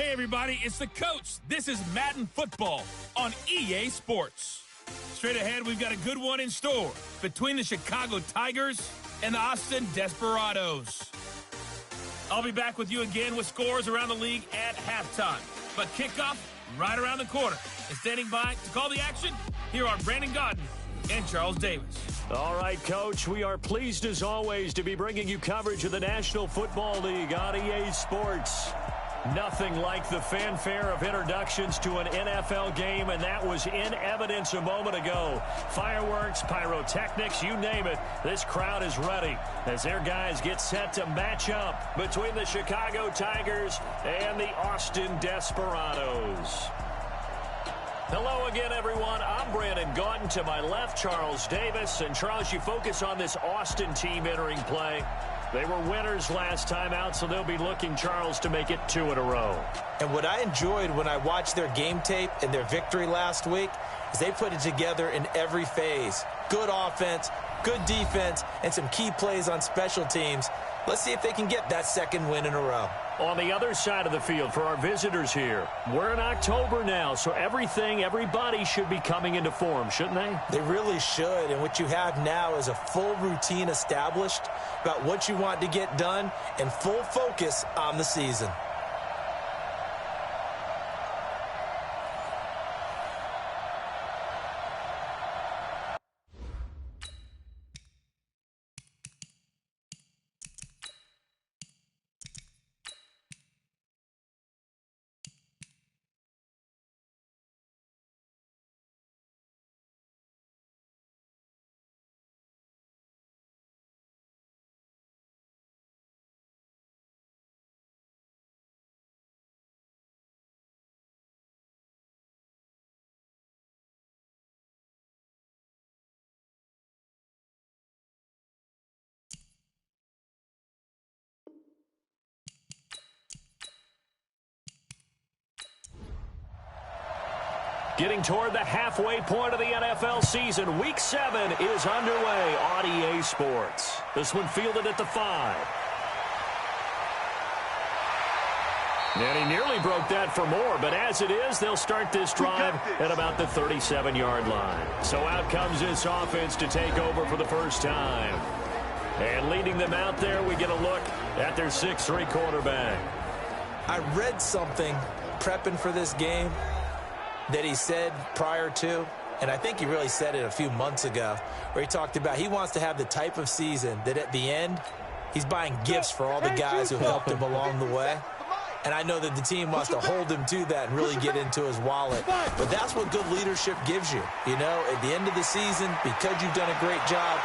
Hey everybody, it's the coach. This is Madden Football on EA Sports. Straight ahead, we've got a good one in store between the Chicago Tigers and the Austin Desperados. I'll be back with you again with scores around the league at halftime. But kickoff right around the corner. And standing by to call the action, here are Brandon Godden and Charles Davis. All right, Coach, we are pleased as always to be bringing you coverage of the National Football League on EA Sports. Nothing like the fanfare of introductions to an NFL game, and that was in evidence a moment ago. Fireworks, pyrotechnics, you name it. This crowd is ready as their guys get set to match up between the Chicago Tigers and the Austin Desperados. Hello again, everyone. I'm Brandon Gaudin. To my left, Charles Davis. And, Charles, you focus on this Austin team entering play. They were winners last time out, so they'll be looking, Charles, to make it 2 in a row. And what I enjoyed when I watched their game tape and their victory last week is they put it together in every phase. Good offense, good defense, and some key plays on special teams. Let's see if they can get that second win in a row. On the other side of the field for our visitors here, we're in October now, so everybody should be coming into form, shouldn't they? They really should, and what you have now is a full routine established about what you want to get done and full focus on the season. Getting toward the halfway point of the NFL season, Week 7 is underway on EA Sports. This one fielded at the 5. And he nearly broke that for more, but as it is, they'll start this drive at about the 37-yard line. So out comes this offense to take over for the first time. And leading them out there, we get a look at their 6'3" quarterback. I read something prepping for this game that he said prior to, and I think he really said it a few months ago, where he talked about he wants to have the type of season that at the end, he's buying gifts for all the guys who helped him along the way. And I know that the team wants to hold him to that and really get into his wallet. But that's what good leadership gives you. You know, at the end of the season, because you've done a great job.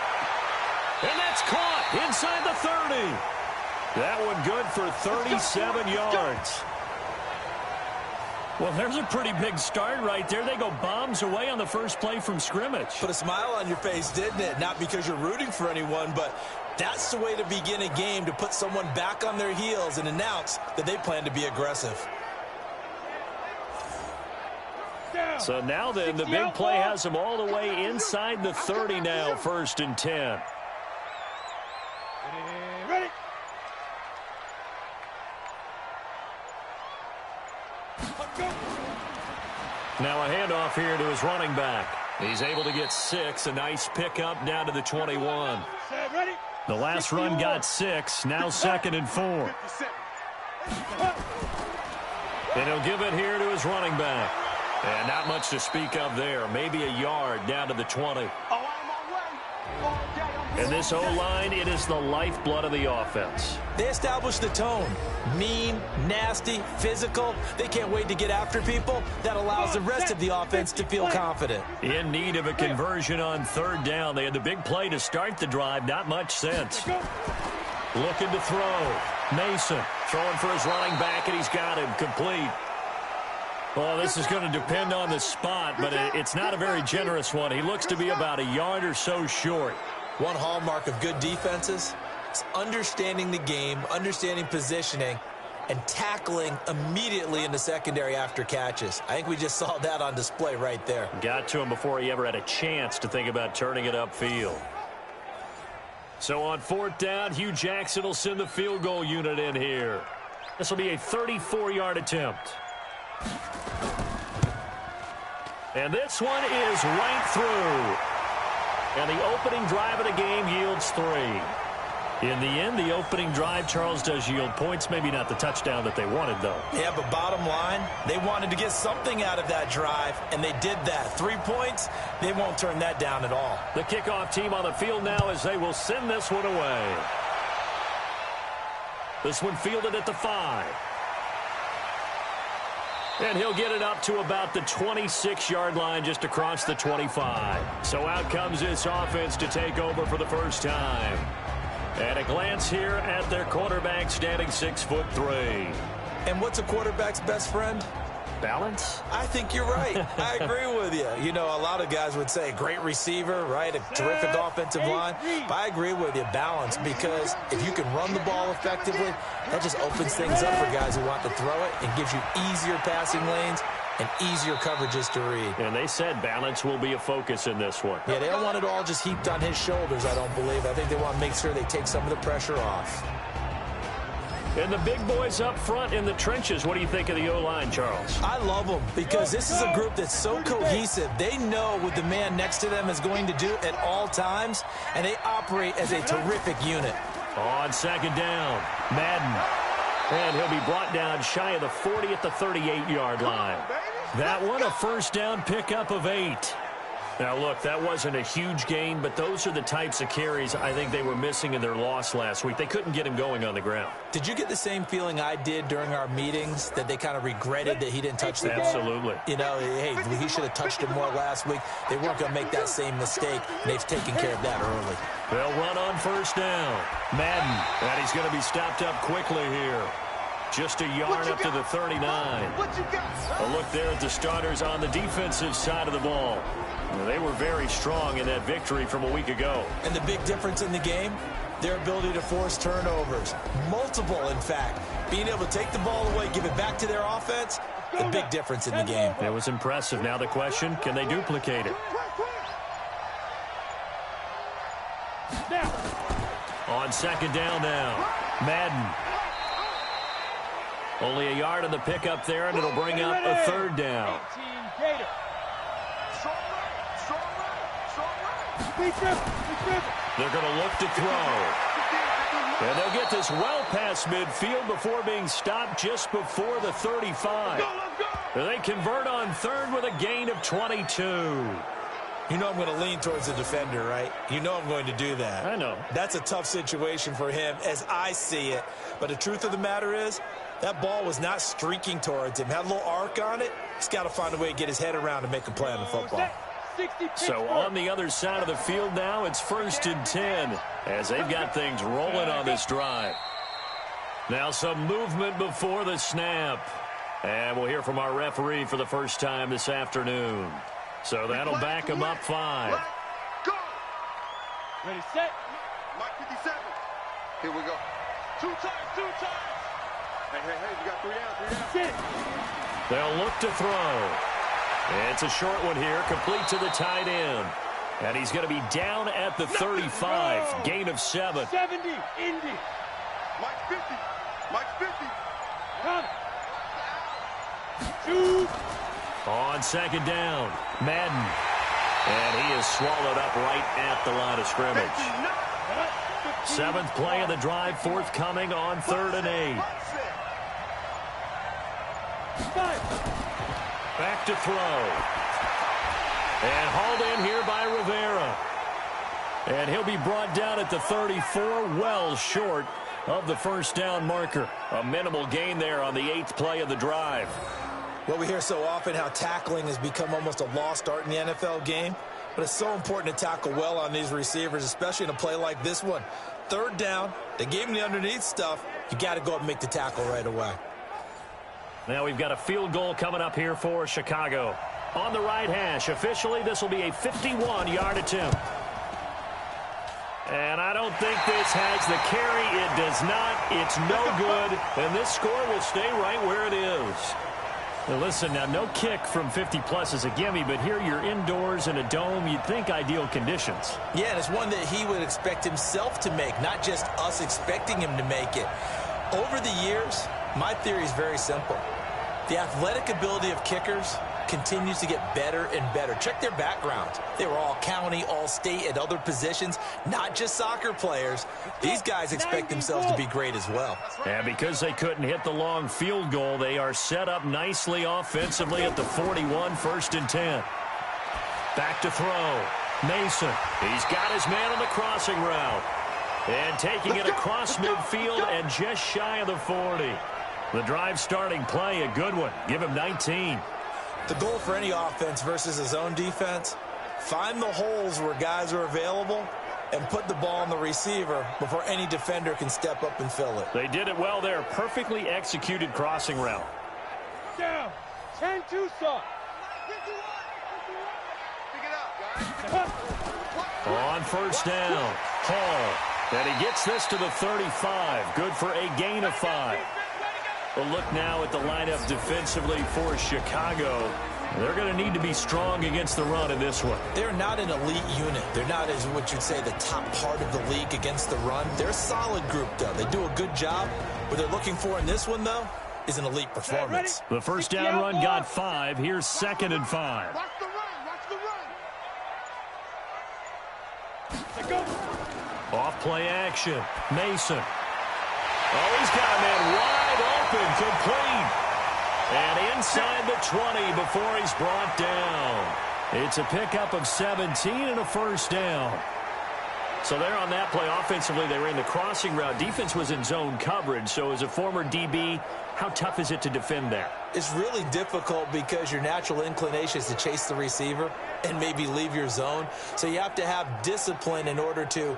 And that's caught inside the 30. That one good for 37 yards. Well, there's a pretty big start right there. They go bombs away on the first play from scrimmage. Put a smile on your face, didn't it? Not because you're rooting for anyone, but that's the way to begin a game, to put someone back on their heels and announce that they plan to be aggressive. So now then, the big play has them all the way inside the 30 now, 1st and 10. Ready. Now a handoff here to his running back. He's able to get 6. A nice pickup down to the 21. The last run got 6. Now 2nd and 4. And he'll give it here to his running back. And not much to speak of there. Maybe a yard down to the 20. And this O-line, it is the lifeblood of the offense. They establish the tone. Mean, nasty, physical. They can't wait to get after people. That allows the rest of the offense to feel confident. In need of a conversion on 3rd down. They had the big play to start the drive. Not much sense. Looking to throw. Mason throwing for his running back, and he's got him complete. Well, this is going to depend on the spot, but it's not a very generous one. He looks to be about a yard or so short. One hallmark of good defenses is understanding the game, understanding positioning, and tackling immediately in the secondary after catches. I think we just saw that on display right there. Got to him before he ever had a chance to think about turning it upfield. So on 4th down, Hugh Jackson will send the field goal unit in here. This will be a 34-yard attempt. And this one is right through. And the opening drive of the game yields 3. In the end, the opening drive, Charles, does yield points. Maybe not the touchdown that they wanted, though. Yeah, but bottom line, they wanted to get something out of that drive, and they did that. 3 points, they won't turn that down at all. The kickoff team on the field now as they will send this one away. This one fielded at the 5. And he'll get it up to about the 26-yard line just across the 25. So out comes this offense to take over for the first time. And a glance here at their quarterback standing 6'3". And what's a quarterback's best friend? Balance? I think you're right. I agree with you. You know, a lot of guys would say great receiver, right? A terrific offensive line. But I agree with you, balance, because if you can run the ball effectively, that just opens things up for guys who want to throw it and gives you easier passing lanes and easier coverages to read. And they said balance will be a focus in this one. Yeah, they don't want it all just heaped on his shoulders, I don't believe. I think they want to make sure they take some of the pressure off. And the big boys up front in the trenches, what do you think of the O-line, Charles? I love them because this is a group that's so cohesive. They know what the man next to them is going to do at all times, and they operate as a terrific unit. On second down, Madden. And he'll be brought down shy of the 40 at the 38-yard line. That one, a first down pickup of 8. Now, look, that wasn't a huge gain, but those are the types of carries I think they were missing in their loss last week. They couldn't get him going on the ground. Did you get the same feeling I did during our meetings, that they kind of regretted that he didn't touch the ball? Absolutely. You know, hey, he should have touched it more last week. They weren't going to make that same mistake, and they've taken care of that early. They'll run on first down. Madden, and he's going to be stopped up quickly here. Just a yard up to the 39. A look there at the starters on the defensive side of the ball. They were very strong in that victory from a week ago. And the big difference in the game, their ability to force turnovers. Multiple, in fact. Being able to take the ball away, give it back to their offense, the big difference in the game. It was impressive. Now the question, can they duplicate it? On second down now, Madden. Only a yard on the pickup there, and it'll bring up a third down. They're going to look to throw. And they'll get this well past midfield before being stopped just before the 35. And they convert on third with a gain of 22. You know I'm going to lean towards the defender, right? You know I'm going to do that. I know. That's a tough situation for him as I see it. But the truth of the matter is, that ball was not streaking towards him. Had a little arc on it. He's got to find a way to get his head around and make a play on the football. So on the other side of the field now, it's 1st and 10 as they've got things rolling on this drive. Now some movement before the snap. And we'll hear from our referee for the first time this afternoon. So that'll back him up 5. Ready, set. Mike 57. Here we go. Two times. Hey, you got 3 down. Sit. They'll look to throw. It's a short one here, complete to the tight end. And he's going to be down at the 35, gain of 7. 70, Indy. Mike 50. Come. Shoot. On second down, Madden. And he is swallowed up right at the line of scrimmage. 7th play of the drive, forthcoming on 3rd and 8. Back to throw. And hauled in here by Rivera. And he'll be brought down at the 34, well short of the first down marker. A minimal gain there on the 8th play of the drive. Well, we hear so often how tackling has become almost a lost art in the NFL game. But it's so important to tackle well on these receivers, especially in a play like this one. 3rd down, they gave him the underneath stuff. You got to go up and make the tackle right away. Now we've got a field goal coming up here for Chicago. On the right hash, officially this will be a 51-yard attempt. And I don't think this has the carry. It does not. It's no good. And this score will stay right where it is. Now listen, now no kick from 50-plus is a gimme, but here you're indoors in a dome. You'd think ideal conditions. Yeah, and it's one that he would expect himself to make, not just us expecting him to make it. Over the years, My theory is very simple. The athletic ability of kickers continues to get better and better. Check their background. They were all county, all state, at other positions, not just soccer players. These guys expect themselves to be great as well. And because they couldn't hit the long field goal, they are set up nicely offensively at the 41, 1st and 10. Back to throw. Mason. He's got his man on the crossing route. And taking it across midfield and just shy of the 40. The drive starting play, a good one. Give him 19. The goal for any offense versus a zone defense, find the holes where guys are available and put the ball on the receiver before any defender can step up and fill it. They did it well there. Perfectly executed crossing route. Down. 10-2 soft. Pick it up, guys. On 1st down, Hall. And he gets this to the 35. Good for a gain of 5. We'll look now at the lineup defensively for Chicago. They're going to need to be strong against the run in this one. They're not an elite unit. They're not, as what you'd say, the top part of the league against the run. They're a solid group, though. They do a good job. What they're looking for in this one, though, is an elite performance. The 1st down run got 5. Here's 2nd and 5. Watch the run. Watch the run. Off play action. Mason. Oh, he's got a man wide open, complete. And inside the 20 before he's brought down. It's a pickup of 17 and a 1st down. So they're on that play. Offensively, they ran the crossing route. Defense was in zone coverage. So as a former DB, how tough is it to defend there? It's really difficult because your natural inclination is to chase the receiver and maybe leave your zone. So you have to have discipline in order to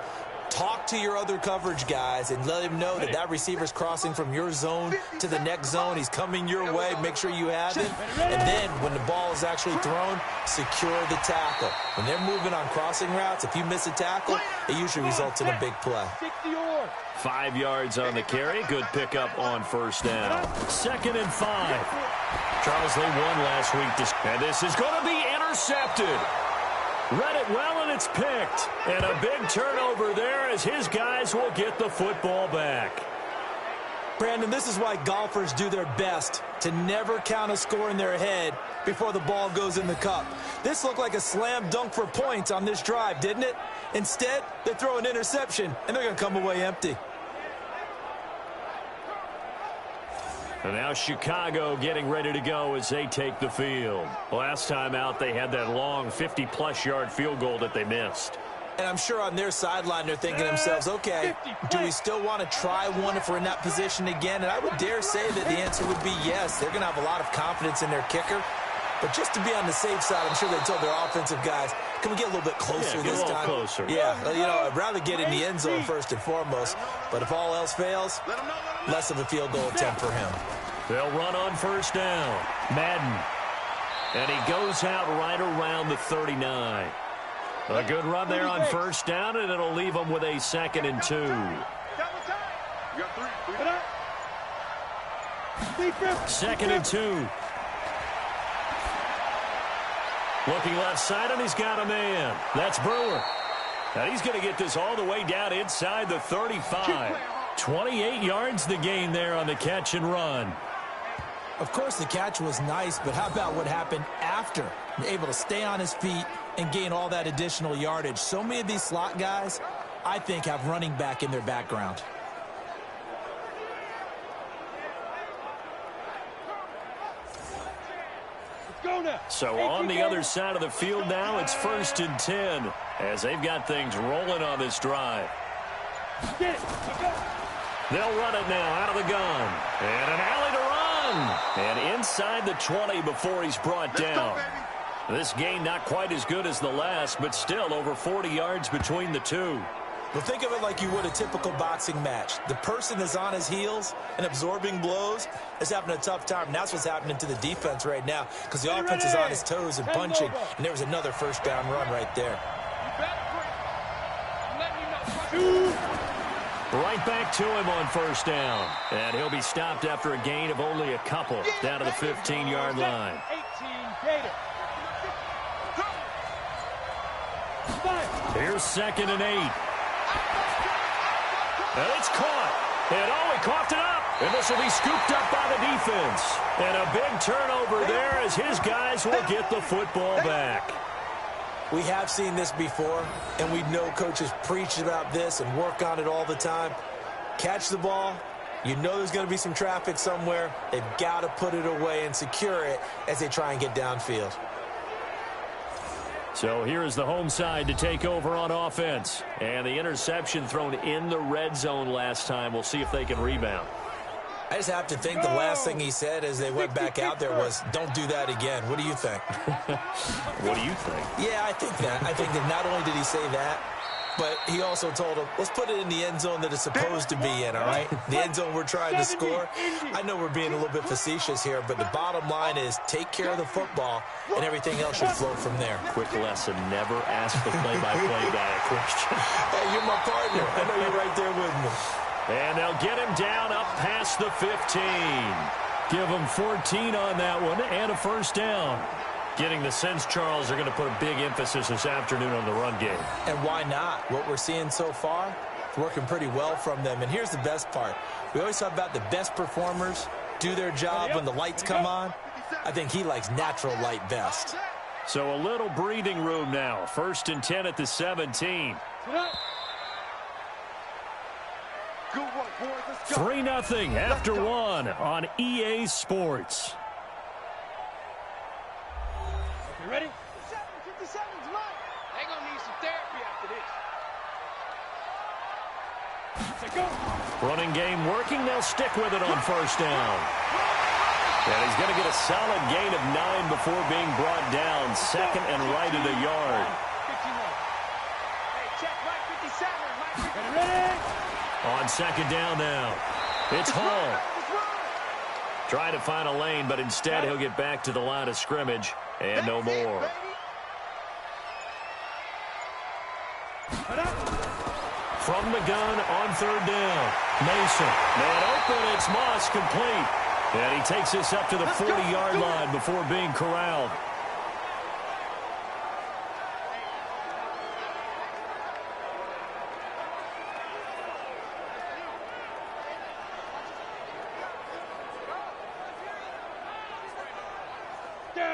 talk to your other coverage guys and let him know that that receiver's crossing from your zone to the next zone. He's coming your way. Make sure you have him. And then when the ball is actually thrown, secure the tackle. When they're moving on crossing routes, if you miss a tackle, it usually results in a big play. 5 yards on the carry. Good pickup on 1st down. 2nd and 5. Charles, they won last week. And this is going to be intercepted. Read it well, and it's picked. And a big turnover there as his guys will get the football back. Brandon, this is why golfers do their best to never count a score in their head before the ball goes in the cup. This looked like a slam dunk for points on this drive, didn't it? Instead, they throw an interception, and they're going to come away empty. And now Chicago getting ready to go as they take the field. Last time out, they had that long 50-plus yard field goal that they missed. And I'm sure on their sideline they're thinking to themselves, okay, do we still want to try one if we're in that position again? And I would dare say that the answer would be yes. They're going to have a lot of confidence in their kicker. But just to be on the safe side, I'm sure they told their offensive guys, can we get a little bit closer this time? Closer. Yeah, you know, I'd rather get in the end zone first and foremost. But if all else fails, less of a field goal attempt for him. They'll run on 1st down. Madden. And he goes out right around the 39. A good run there on 1st down, and it'll leave them with a 2nd and 2. You got 3. 2nd and 2. Looking left side, and he's got a man. That's Brewer. And he's going to get this all the way down inside the 35. 28 yards the gain there on the catch and run. Of course, the catch was nice, but how about what happened after? Able to stay on his feet and gain all that additional yardage. So many of these slot guys, I think, have running back in their background. So on the other side of the field now, it's 1st and 10 as they've got things rolling on this drive. They'll run it now out of the gun. And an alley to run. And inside the 20 before he's brought down. This game not quite as good as the last, but still over 40 yards between the two. Well, think of it like you would a typical boxing match. The person that's on his heels and absorbing blows is having a tough time. And that's what's happening to the defense right now because the offense is on his toes and punching. And there was another 1st down run right there. Right back to him on 1st down. And he'll be stopped after a gain of only a couple down to the 15-yard line. Here's 2nd and 8. And it's caught. And oh, he coughed it up. And this will be scooped up by the defense. And a big turnover there as his guys will get the football back. We have seen this before, and we know coaches preach about this and work on it all the time. Catch the ball. You know there's going to be some traffic somewhere. They've got to put it away and secure it as they try and get downfield. So here is the home side to take over on offense. And the interception thrown in the red zone last time. We'll see if they can rebound. I just have to think the last thing he said as they went back out there was, don't do that again. What do you think? What do you think? Yeah, I think that. I think that not only did he say that, but he also told him, let's put it in the end zone that it's supposed to be in, all right? The end zone we're trying to score. I know we're being a little bit facetious here, but the bottom line is take care of the football, and everything else should flow from there. Quick lesson, never ask the play-by-play guy a question. Hey, you're my partner. I know you're right there with me. And they'll get him down up past the 15. Give him 14 on that one and a first down. Getting the sense, Charles, are going to put a big emphasis this afternoon on the run game. And why not? What we're seeing so far, it's working pretty well from them. And here's the best part. We always talk about the best performers do their job when the lights come on. I think he likes natural light best. So a little breathing room now. 1st and 10 at the 17. 3-0 after one on EA Sports. You ready? 57's mine. They're going to need some therapy after this. Running game working. They'll stick with it on first down. And he's going to get a solid gain of 9 before being brought down. 2nd and right at a yard. 51. Hey, check Mike 57. Mike 57. Ready? On 2nd down now. It's Hall. Trying to find a lane, but instead he'll get back to the line of scrimmage. And no more. From the gun on 3rd down. Mason. Man open. It's Moss complete. And he takes this up to the 40-yard line before being corralled.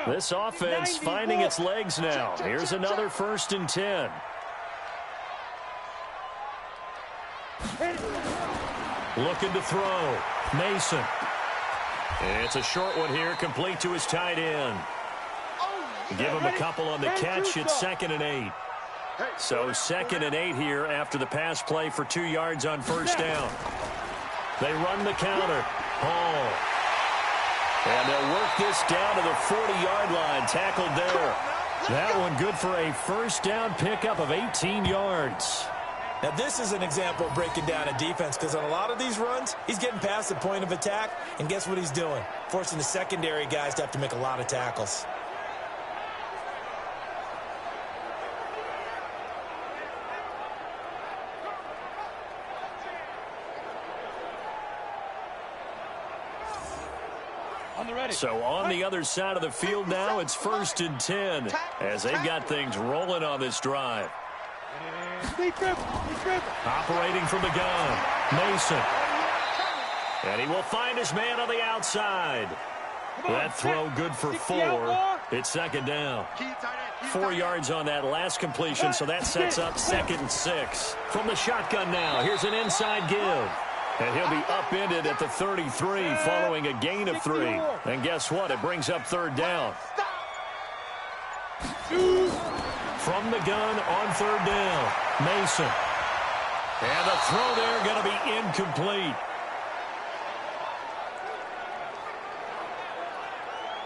This offense finding its legs now. Here's another 1st and 10. Looking to throw. Mason. And it's a short one here, complete to his tight end. Give him a couple on the catch. It's 2nd and 8. So 2nd and 8 here after the pass play for 2 yards on first down. They run the counter. Hall. And they'll work this down to the 40-yard line. Tackled there. That one good for a first down pickup of 18 yards. Now, this is an example of breaking down a defense because on a lot of these runs, he's getting past the point of attack, and guess what he's doing? Forcing the secondary guys to have to make a lot of tackles. So on the other side of the field now, it's 1st and 10 as they've got things rolling on this drive. Operating from the gun, Mason. And he will find his man on the outside. That throw good for 4. It's 2nd down. 4 yards on that last completion, so that sets up 2nd and 6. From the shotgun now, here's an inside give. And he'll be upended at the 33 following a gain of 3. And guess what? It brings up 3rd down. From the gun on 3rd down, Mason. And the throw there going to be incomplete.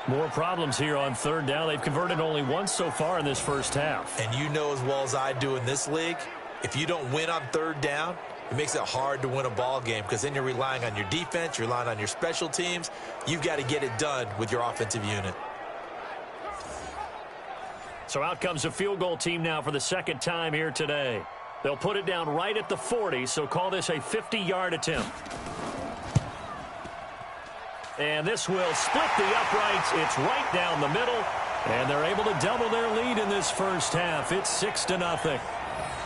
More problems here on 3rd down. They've converted only once so far in this first half. And you know as well as I do in this league, if you don't win on 3rd down, it makes it hard to win a ball game because then you're relying on your defense, you're relying on your special teams. You've got to get it done with your offensive unit. So out comes a field goal team now for the 2nd time here today. They'll put it down right at the 40, so call this a 50-yard attempt. And this will split the uprights. It's right down the middle, and they're able to double their lead in this first half. It's 6-0.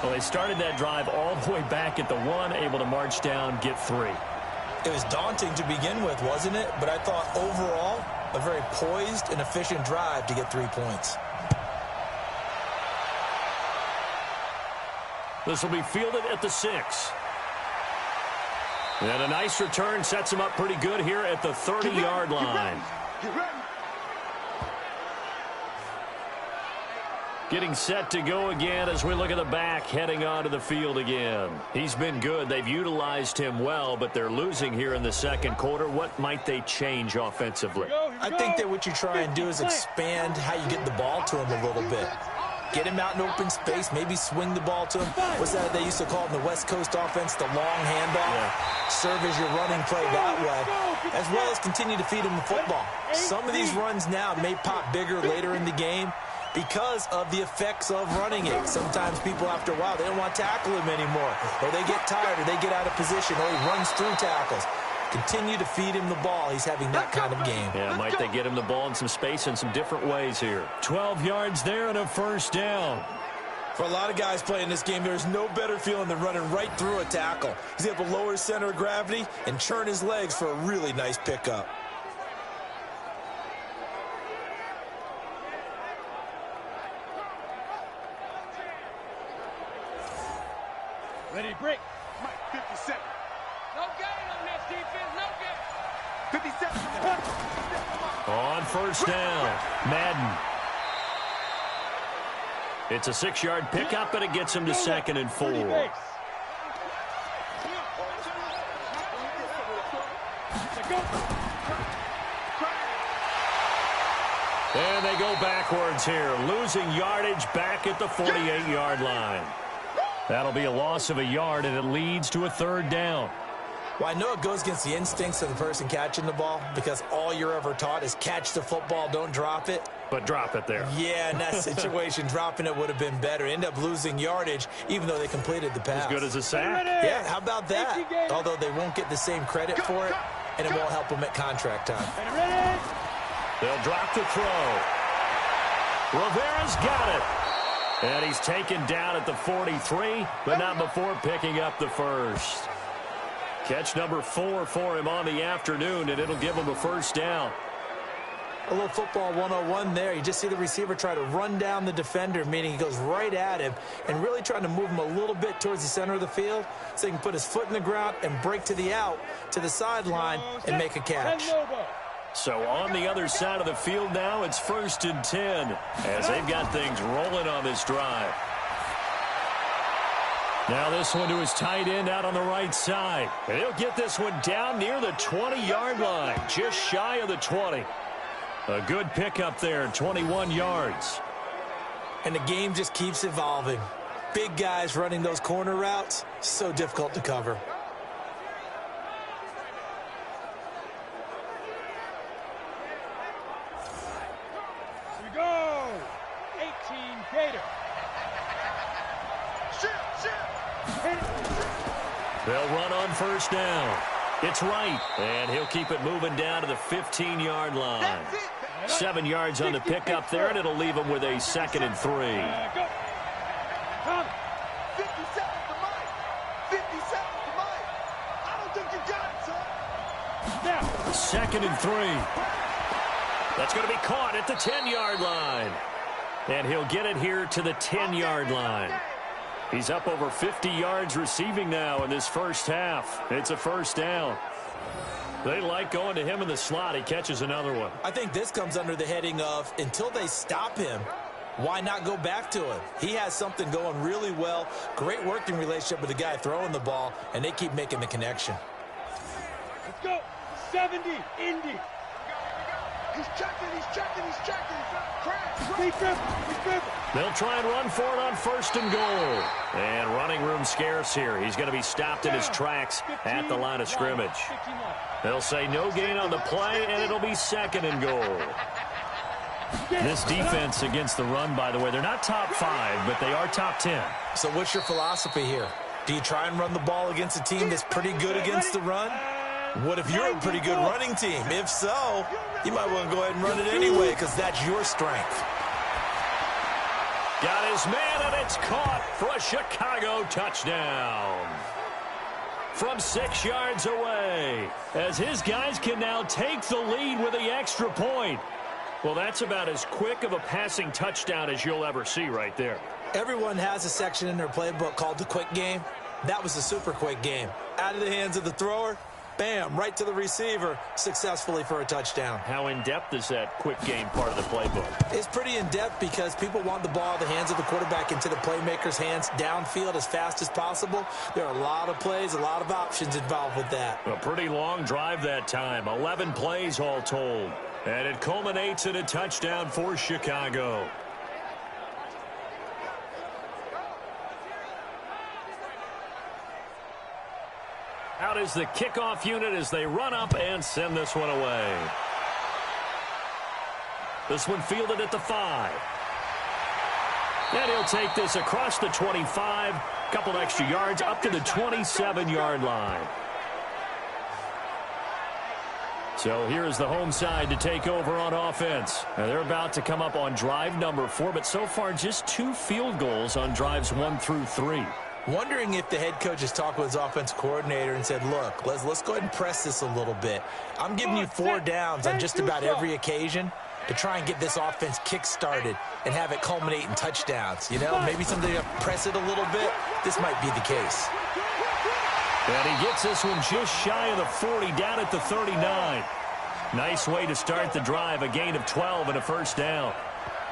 Well, they started that drive all the way back at the 1, able to march down, get 3. It was daunting to begin with, wasn't it? But I thought overall, a very poised and efficient drive to get 3 points. This will be fielded at the 6. And a nice return sets him up pretty good here at the 30-yard line. Getting set to go again as we look at the back heading onto the field again. He's been good. They've utilized him well, but they're losing here in the second quarter. What might they change offensively? I think that what you try and do is expand how you get the ball to him a little bit. Get him out in open space, maybe swing the ball to him. What's that they used to call it in the West Coast offense, the long handoff? Yeah. Serve as your running play that way, as well as continue to feed him the football. Some of these runs now may pop bigger later in the game because of the effects of running it. Sometimes people, after a while, they don't want to tackle him anymore, or they get tired, or they get out of position, or he runs through tackles. Continue to feed him the ball. He's having that kind of game. Yeah, might they get him the ball in some space in some different ways here. 12 yards there and a first down. For a lot of guys playing this game, there's no better feeling than running right through a tackle. He's able to lower his center of gravity and churn his legs for a really nice pickup. Ready, break. Mike, 57. No gain on this defense, no gain. 57. On first down, Madden. It's a 6-yard pickup, and it gets him to 2nd and 4. And they go backwards here, losing yardage back at the 48-yard line. That'll be a loss of a yard, and it leads to a 3rd down. Well, I know it goes against the instincts of the person catching the ball because all you're ever taught is catch the football, don't drop it. But drop it there. Yeah, in that situation, dropping it would have been better. End up losing yardage, even though they completed the pass. As good as a sack. Yeah, how about that? Although they won't get the same credit for it, and it won't help them at contract time. They'll drop the throw. Rivera's got it. And he's taken down at the 43, but not before picking up the first. Catch number 4 for him on the afternoon, and it'll give him a first down. A little football 101 there. You just see the receiver try to run down the defender, meaning he goes right at him and really trying to move him a little bit towards the center of the field so he can put his foot in the ground and break to the out, to the sideline, and make a catch. So on the other side of the field now, it's 1st and 10 as they've got things rolling on this drive. Now this one to his tight end out on the right side. And he'll get this one down near the 20-yard line, just shy of the 20. A good pickup there, 21 yards. And the game just keeps evolving. Big guys running those corner routes, so difficult to cover. Here we go. 18 Gator. They'll run on first down. It's right, and he'll keep it moving down to the 15-yard line. 7 yards on the pickup there, and it'll leave him with a 2nd and 3. Go. Come. 57 to Mike. 57 to Mike. I don't think you got it, son. Now. 2nd and 3. That's going to be caught at the 10-yard line. And he'll get it here to the 10-yard line. He's up over 50 yards receiving now in this first half. It's a first down. They like going to him in the slot. He catches another one. I think this comes under the heading of until they stop him, why not go back to him? He has something going really well. Great working relationship with the guy throwing the ball, and they keep making the connection. Let's go. 70, Indy. He's checking, he's checking, he's checking. They'll try and run for it on 1st and goal. And running room scarce here. He's going to be stopped in his tracks at the line of scrimmage. They'll say no gain on the play, and it'll be 2nd and goal. This defense against the run, by the way, they're not top 5, but they are top 10. So what's your philosophy here? Do you try and run the ball against a team that's pretty good against the run? What if you're a pretty good running team? If so, you might want to go ahead and run it anyway because that's your strength. Got his man, and it's caught for a Chicago touchdown. from 6 yards away, as his guys can now take the lead with the extra point. Well, that's about as quick of a passing touchdown as you'll ever see right there. Everyone has a section in their playbook called the quick game. That was a super quick game. Out of the hands of the thrower, bam, right to the receiver, successfully for a touchdown. How in-depth is that quick game part of the playbook? It's pretty in-depth because people want the ball out of the hands of the quarterback into the playmaker's hands downfield as fast as possible. There are a lot of plays, a lot of options involved with that. A pretty long drive that time, 11 plays all told. And it culminates in a touchdown for Chicago. Out is the kickoff unit as they run up and send this one away. This one fielded at the 5. And he'll take this across the 25, couple extra yards up to the 27-yard line. So here's the home side to take over on offense. Now they're about to come up on drive number 4, but so far just 2 field goals on drives 1 through 3. Wondering if the head coach has talked with his offensive coordinator and said, look, let's go ahead and press this a little bit. I'm giving you 4 downs on just about every occasion to try and get this offense kick-started and have it culminate in touchdowns. You know, maybe something to press it a little bit. This might be the case. And he gets this one just shy of the 40, down at the 39. Nice way to start the drive, a gain of 12 and a first down.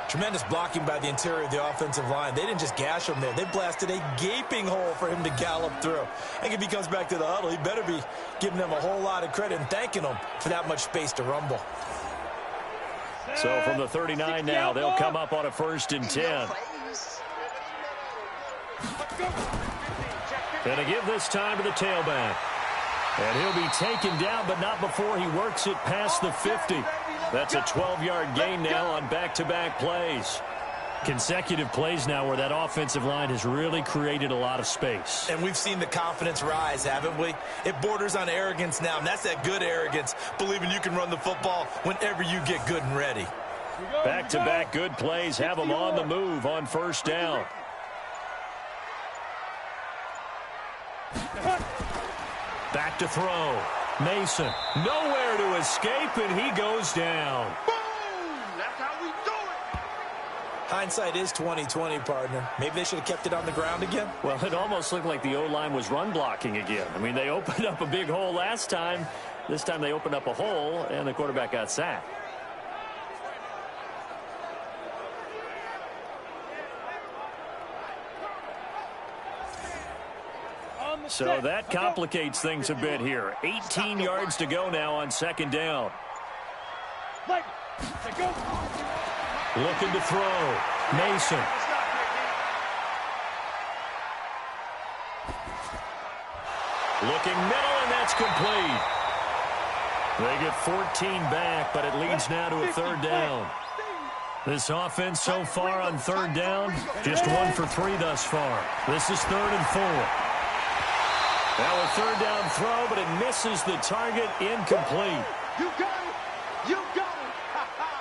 Tremendous blocking by the interior of the offensive line. They didn't just gash him there. They blasted a gaping hole for him to gallop through. I think if he comes back to the huddle, he better be giving them a whole lot of credit and thanking them for that much space to rumble. So from the 39 now, they'll come up on a 1st and 10. And to give this time to the tailback. And he'll be taken down, but not before he works it past the 50. That's a 12-yard gain now on back-to-back plays. Consecutive plays now where that offensive line has really created a lot of space. And we've seen the confidence rise, haven't we? It borders on arrogance now, and that's that good arrogance, believing you can run the football whenever you get good and ready. Back-to-back good plays have them on the move on 1st down. Back to throw. Mason, nowhere to escape, and he goes down. Boom! That's how we do it. Hindsight is 20/20, partner. Maybe they should have kept it on the ground again. Well, it almost looked like the O-line was run blocking again. I mean, they opened up a big hole last time. This time they opened up a hole, and the quarterback got sacked. So that complicates things a bit here. 18 yards to go now on 2nd down. Looking to throw. Mason. Looking middle, and that's complete. They get 14 back, but it leads now to a 3rd down. This offense so far on 3rd down, just 1 for 3 thus far. This is 3rd and 4. Now a 3rd down throw, but it misses the target, incomplete. You got it. You got it.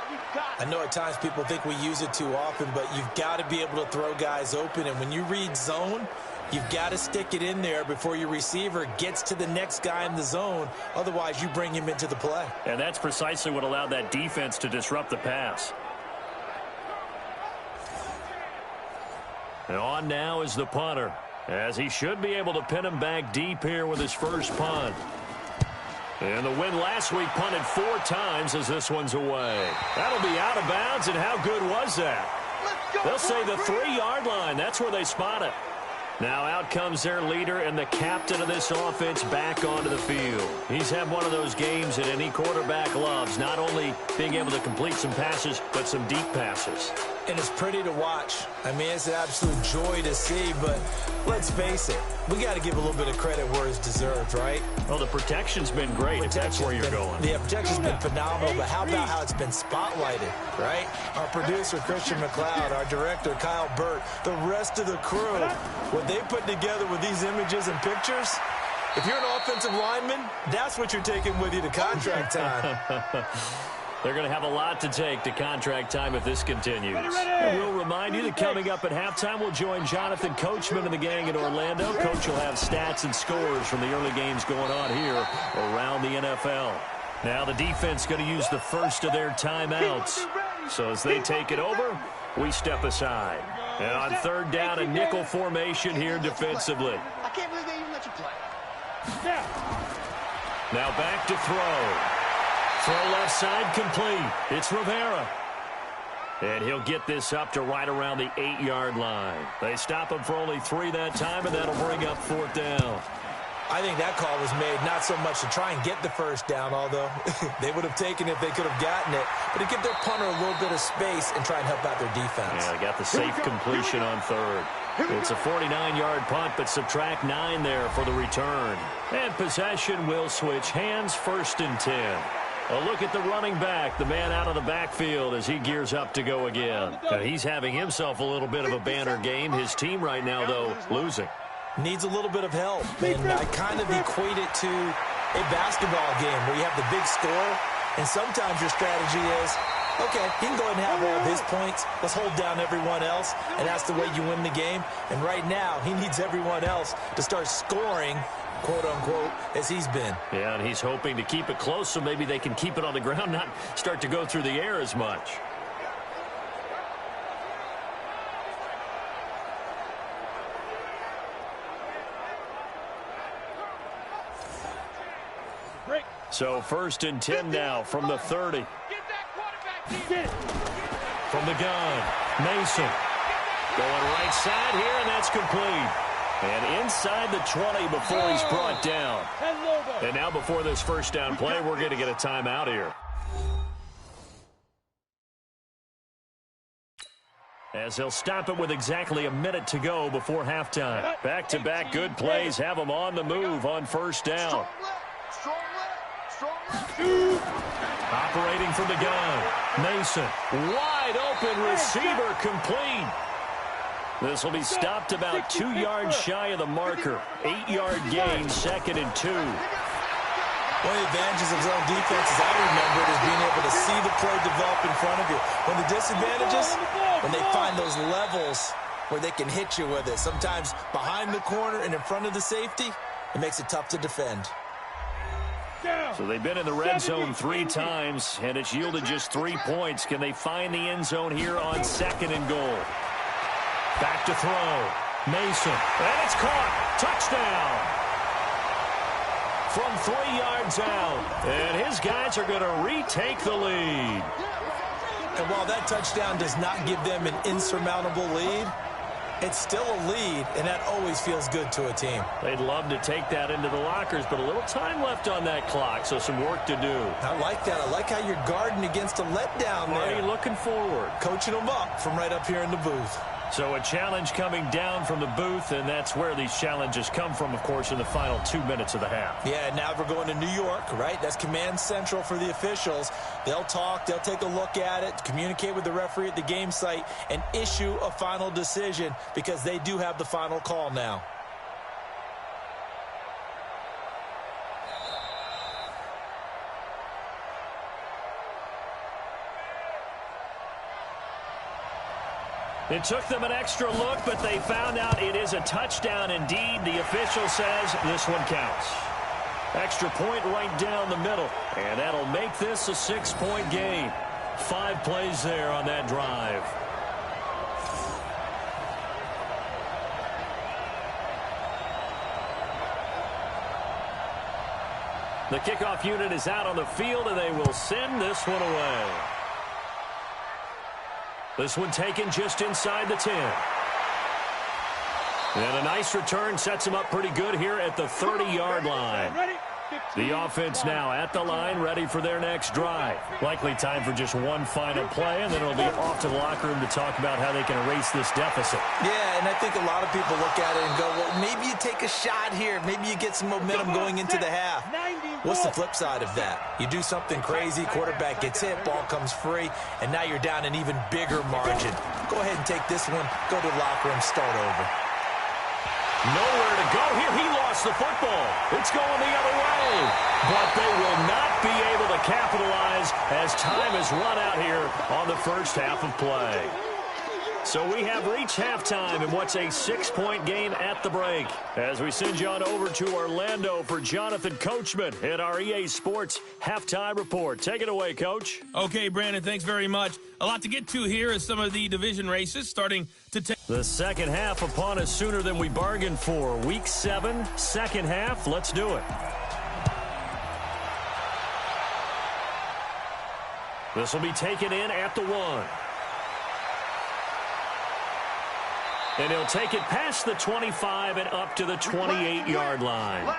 You got it. I know at times people think we use it too often, but you've got to be able to throw guys open. And when you read zone, you've got to stick it in there before your receiver gets to the next guy in the zone. Otherwise, you bring him into the play. And that's precisely what allowed that defense to disrupt the pass. And on now is the punter, as he should be able to pin him back deep here with his first punt. And the win last week punted 4 times as this one's away. That'll be out of bounds, and how good was that? They'll say the 3-yard line. That's where they spot it. Now out comes their leader and the captain of this offense back onto the field. He's had one of those games that any quarterback loves, not only being able to complete some passes, but some deep passes. And it's pretty to watch. I mean, it's an absolute joy to see, but let's face it, we got to give a little bit of credit where it's deserved, right? Well, the protection's been great, if that's where you're going. The protection's been phenomenal, but how about how it's been spotlighted, right? Our producer, Christian McLeod, our director, Kyle Burt, the rest of the crew, what they put together with these images and pictures, if you're an offensive lineman, that's what you're taking with you to contract time. They're going to have a lot to take to contract time if this continues. And we'll remind you that coming up at halftime, we'll join Jonathan Coachman and the gang in Orlando. Coach will have stats and scores from the early games going on here around the NFL. Now the defense going to use the first of their timeouts. So as they take it over, we step aside. And on third down, a nickel formation here defensively. I can't believe they even let you play. Now back to throw. Throw left side complete. It's Rivera. And he'll get this up to right around the 8-yard line. They stop him for only 3 that time, and that'll bring up fourth down. I think that call was made not so much to try and get the first down, although they would have taken it if they could have gotten it, but to give their punter a little bit of space and try and help out their defense. Yeah, they got the safe completion on third. It's a 49-yard punt, but subtract 9 there for the return. And possession will switch hands, 1st and 10. A look at the running back, the man out of the backfield as he gears up to go again. Now, he's having himself a little bit of a banner game. His team right now, though, losing. Needs a little bit of help, and I kind of equate it to a basketball game where you have the big score, and sometimes your strategy is, okay, he can go ahead and have all of his points. Let's hold down everyone else, and that's the way you win the game. And right now, he needs everyone else to start scoring, quote-unquote, as he's been. Yeah, and he's hoping to keep it close so maybe they can keep it on the ground, not start to go through the air as much. So 1st and 10 now from the 30. From the gun, Mason. Going right side here, and that's complete. And inside the 20 before he's brought down. And now before this first down play, we're going to get a timeout here. As they'll stop it with exactly a minute to go before halftime. Back-to-back good plays have them on the move on first down. Operating from the gun, Mason. Wide open receiver complete. This will be stopped about 2 yards shy of the marker. 8-yard gain, 2nd and 2. One of the advantages of zone defense, as I remember it, is being able to see the play develop in front of you. One of the disadvantages, when they find those levels where they can hit you with it. Sometimes behind the corner and in front of the safety, it makes it tough to defend. So they've been in the red zone 3 times, and it's yielded just 3 points. Can they find the end zone here on 2nd and goal? Back to throw. Mason. And it's caught. Touchdown. From 3 yards out. And his guys are going to retake the lead. And while that touchdown does not give them an insurmountable lead, it's still a lead, and that always feels good to a team. They'd love to take that into the lockers, but a little time left on that clock, so some work to do. I like that. I like how you're guarding against a letdown there. Already looking forward. Coaching them up from right up here in the booth. So a challenge coming down from the booth, and that's where these challenges come from, of course, in the final 2 minutes of the half. Yeah, now we're going to New York, right? That's command central for the officials. They'll talk, they'll take a look at it, communicate with the referee at the game site, and issue a final decision because they do have the final call now. It took them an extra look, but they found out it is a touchdown indeed. The official says this one counts. Extra point right down the middle, and that'll make this a 6-point game. 5 plays there on that drive. The kickoff unit is out on the field, and they will send this one away. This one taken just inside the 10. And a nice return sets them up pretty good here at the 30-yard line. The offense now at the line, ready for their next drive. Likely time for just one final play, and then it'll be off to the locker room to talk about how they can erase this deficit. Yeah, and I think a lot of people look at it and go, well, maybe you take a shot here. Maybe you get some momentum going into the half. What's the flip side of that? You do something crazy, quarterback gets hit, ball comes free, and now you're down an even bigger margin. Go ahead and take this one, go to the locker room, start over. Nowhere to go here. He lost the football. It's going the other way. But they will not be able to capitalize as time has run out here on the first half of play. So we have reached halftime in what's a 6-point game at the break. As we send you on over to Orlando for Jonathan Coachman in our EA Sports Halftime Report. Take it away, Coach. Okay, Brandon, thanks very much. A lot to get to here as some of the division races starting to take. The second half upon us sooner than we bargained for. Week 7, second half. Let's do it. This will be taken in at the 1. And he'll take it past the 25 and up to the 28-yard line.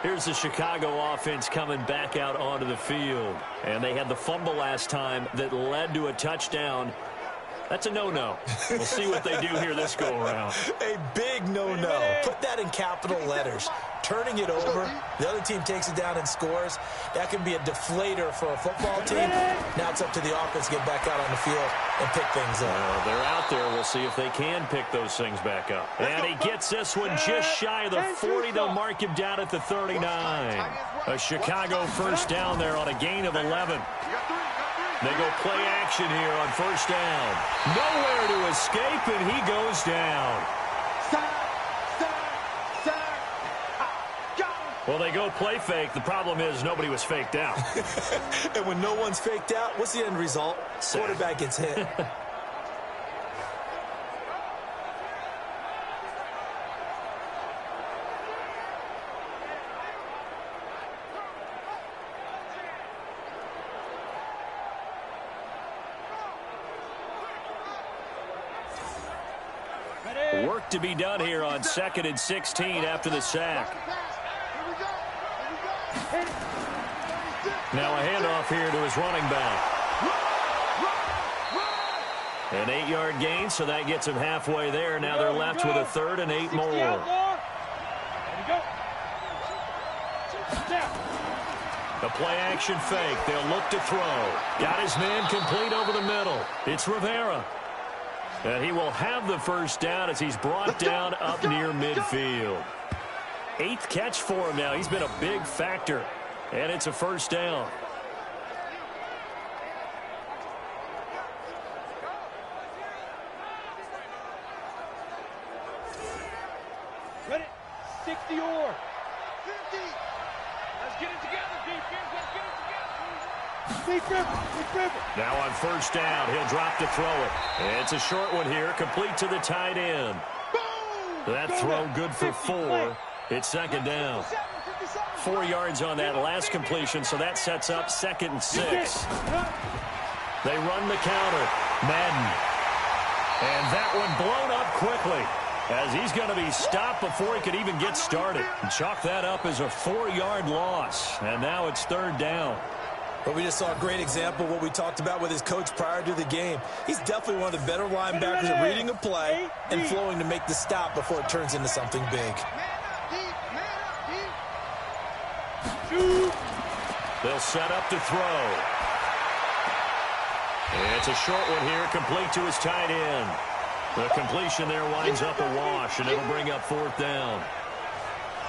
Here's the Chicago offense coming back out onto the field. And they had the fumble last time that led to a touchdown. That's a no-no. We'll see what they do here this go-around. A big no-no. Put that in capital letters. Turning it over, the other team takes it down and scores. That can be a deflator for a football team. Now it's up to the offense to get back out on the field and pick things up. They're out there. We'll see if they can pick those things back up. And he gets this one just shy of the 40. They'll mark him down at the 39. A Chicago first down there on a gain of 11. They go play action here on first down. Nowhere to escape, and he goes down. Well, they go play fake. The problem is nobody was faked out. And when no one's faked out, what's the end result? Quarterback gets hit. Work to be done here on 2nd and 16 after the sack. Now a handoff here to his running back. An 8-yard gain, so that gets him halfway there. Now they're left with a 3rd and 8 more. The play-action fake. They'll look to throw. Got his man complete over the middle. It's Rivera. And he will have the first down as he's brought down up near midfield. 8th catch for him now. He's been a big factor. And it's a first down. Ready? 60 or 50. Let's get it together, defense. Let's get it together. Big river. Now on first down, he'll drop to throw it. It's a short one here, complete to the tight end. That throw good for 4. It's second down. 4 yards on that last completion, so that sets up 2nd and 6. They run the counter. Madden. And that one blown up quickly as he's going to be stopped before he could even get started. And chalk that up as a 4-yard loss. And now it's 3rd down. But we just saw a great example of what we talked about with his coach prior to the game. He's definitely one of the better linebackers at reading a play and flowing to make the stop before it turns into something big. They'll set up to throw. It's a short one here, complete to his tight end. The completion there winds up a wash, and it'll bring up 4th down.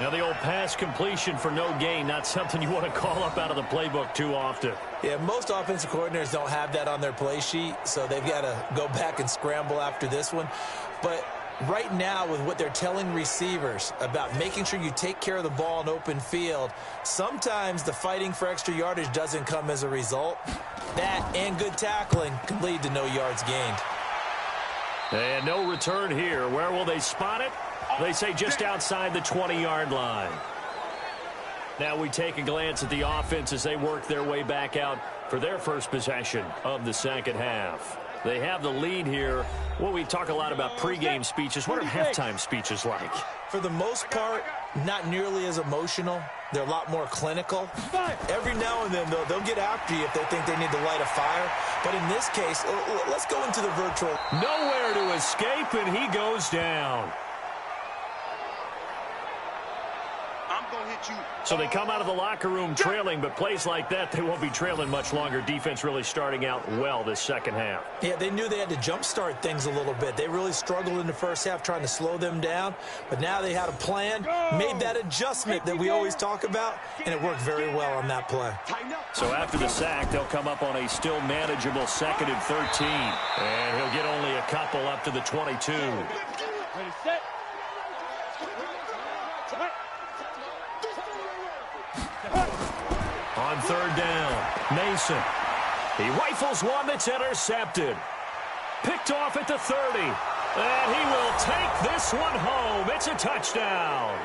Now the old pass completion for no gain, not something you want to call up out of the playbook too often. Yeah, most offensive coordinators don't have that on their play sheet, so they've got to go back and scramble after this one. But right now, with what they're telling receivers about making sure you take care of the ball in open field, sometimes the fighting for extra yardage doesn't come as a result. That and good tackling can lead to no yards gained. And no return here. Where will they spot it? They say just outside the 20-yard line. Now we take a glance at the offense as they work their way back out for their first possession of the second half. They have the lead here. Well, we talk a lot about pregame speeches. What are halftime speeches like? For the most part, not nearly as emotional. They're a lot more clinical. Every now and then, though, they'll get after you if they think they need to light a fire. But in this case, let's go into the virtual. Nowhere to escape, and he goes down. I'm going to hit you. So they come out of the locker room trailing, but plays like that, they won't be trailing much longer. Defense really starting out well this second half. Yeah, they knew they had to jumpstart things a little bit. They really struggled in the first half trying to slow them down, but now they had a plan, made that adjustment that we always talk about, and it worked very well on that play. So after the sack, they'll come up on a still manageable 2nd and 13, and he'll get only a couple up to the 22. Ready, set. On 3rd down, Mason. He rifles one that's intercepted. Picked off at the 30. And he will take this one home. It's a touchdown.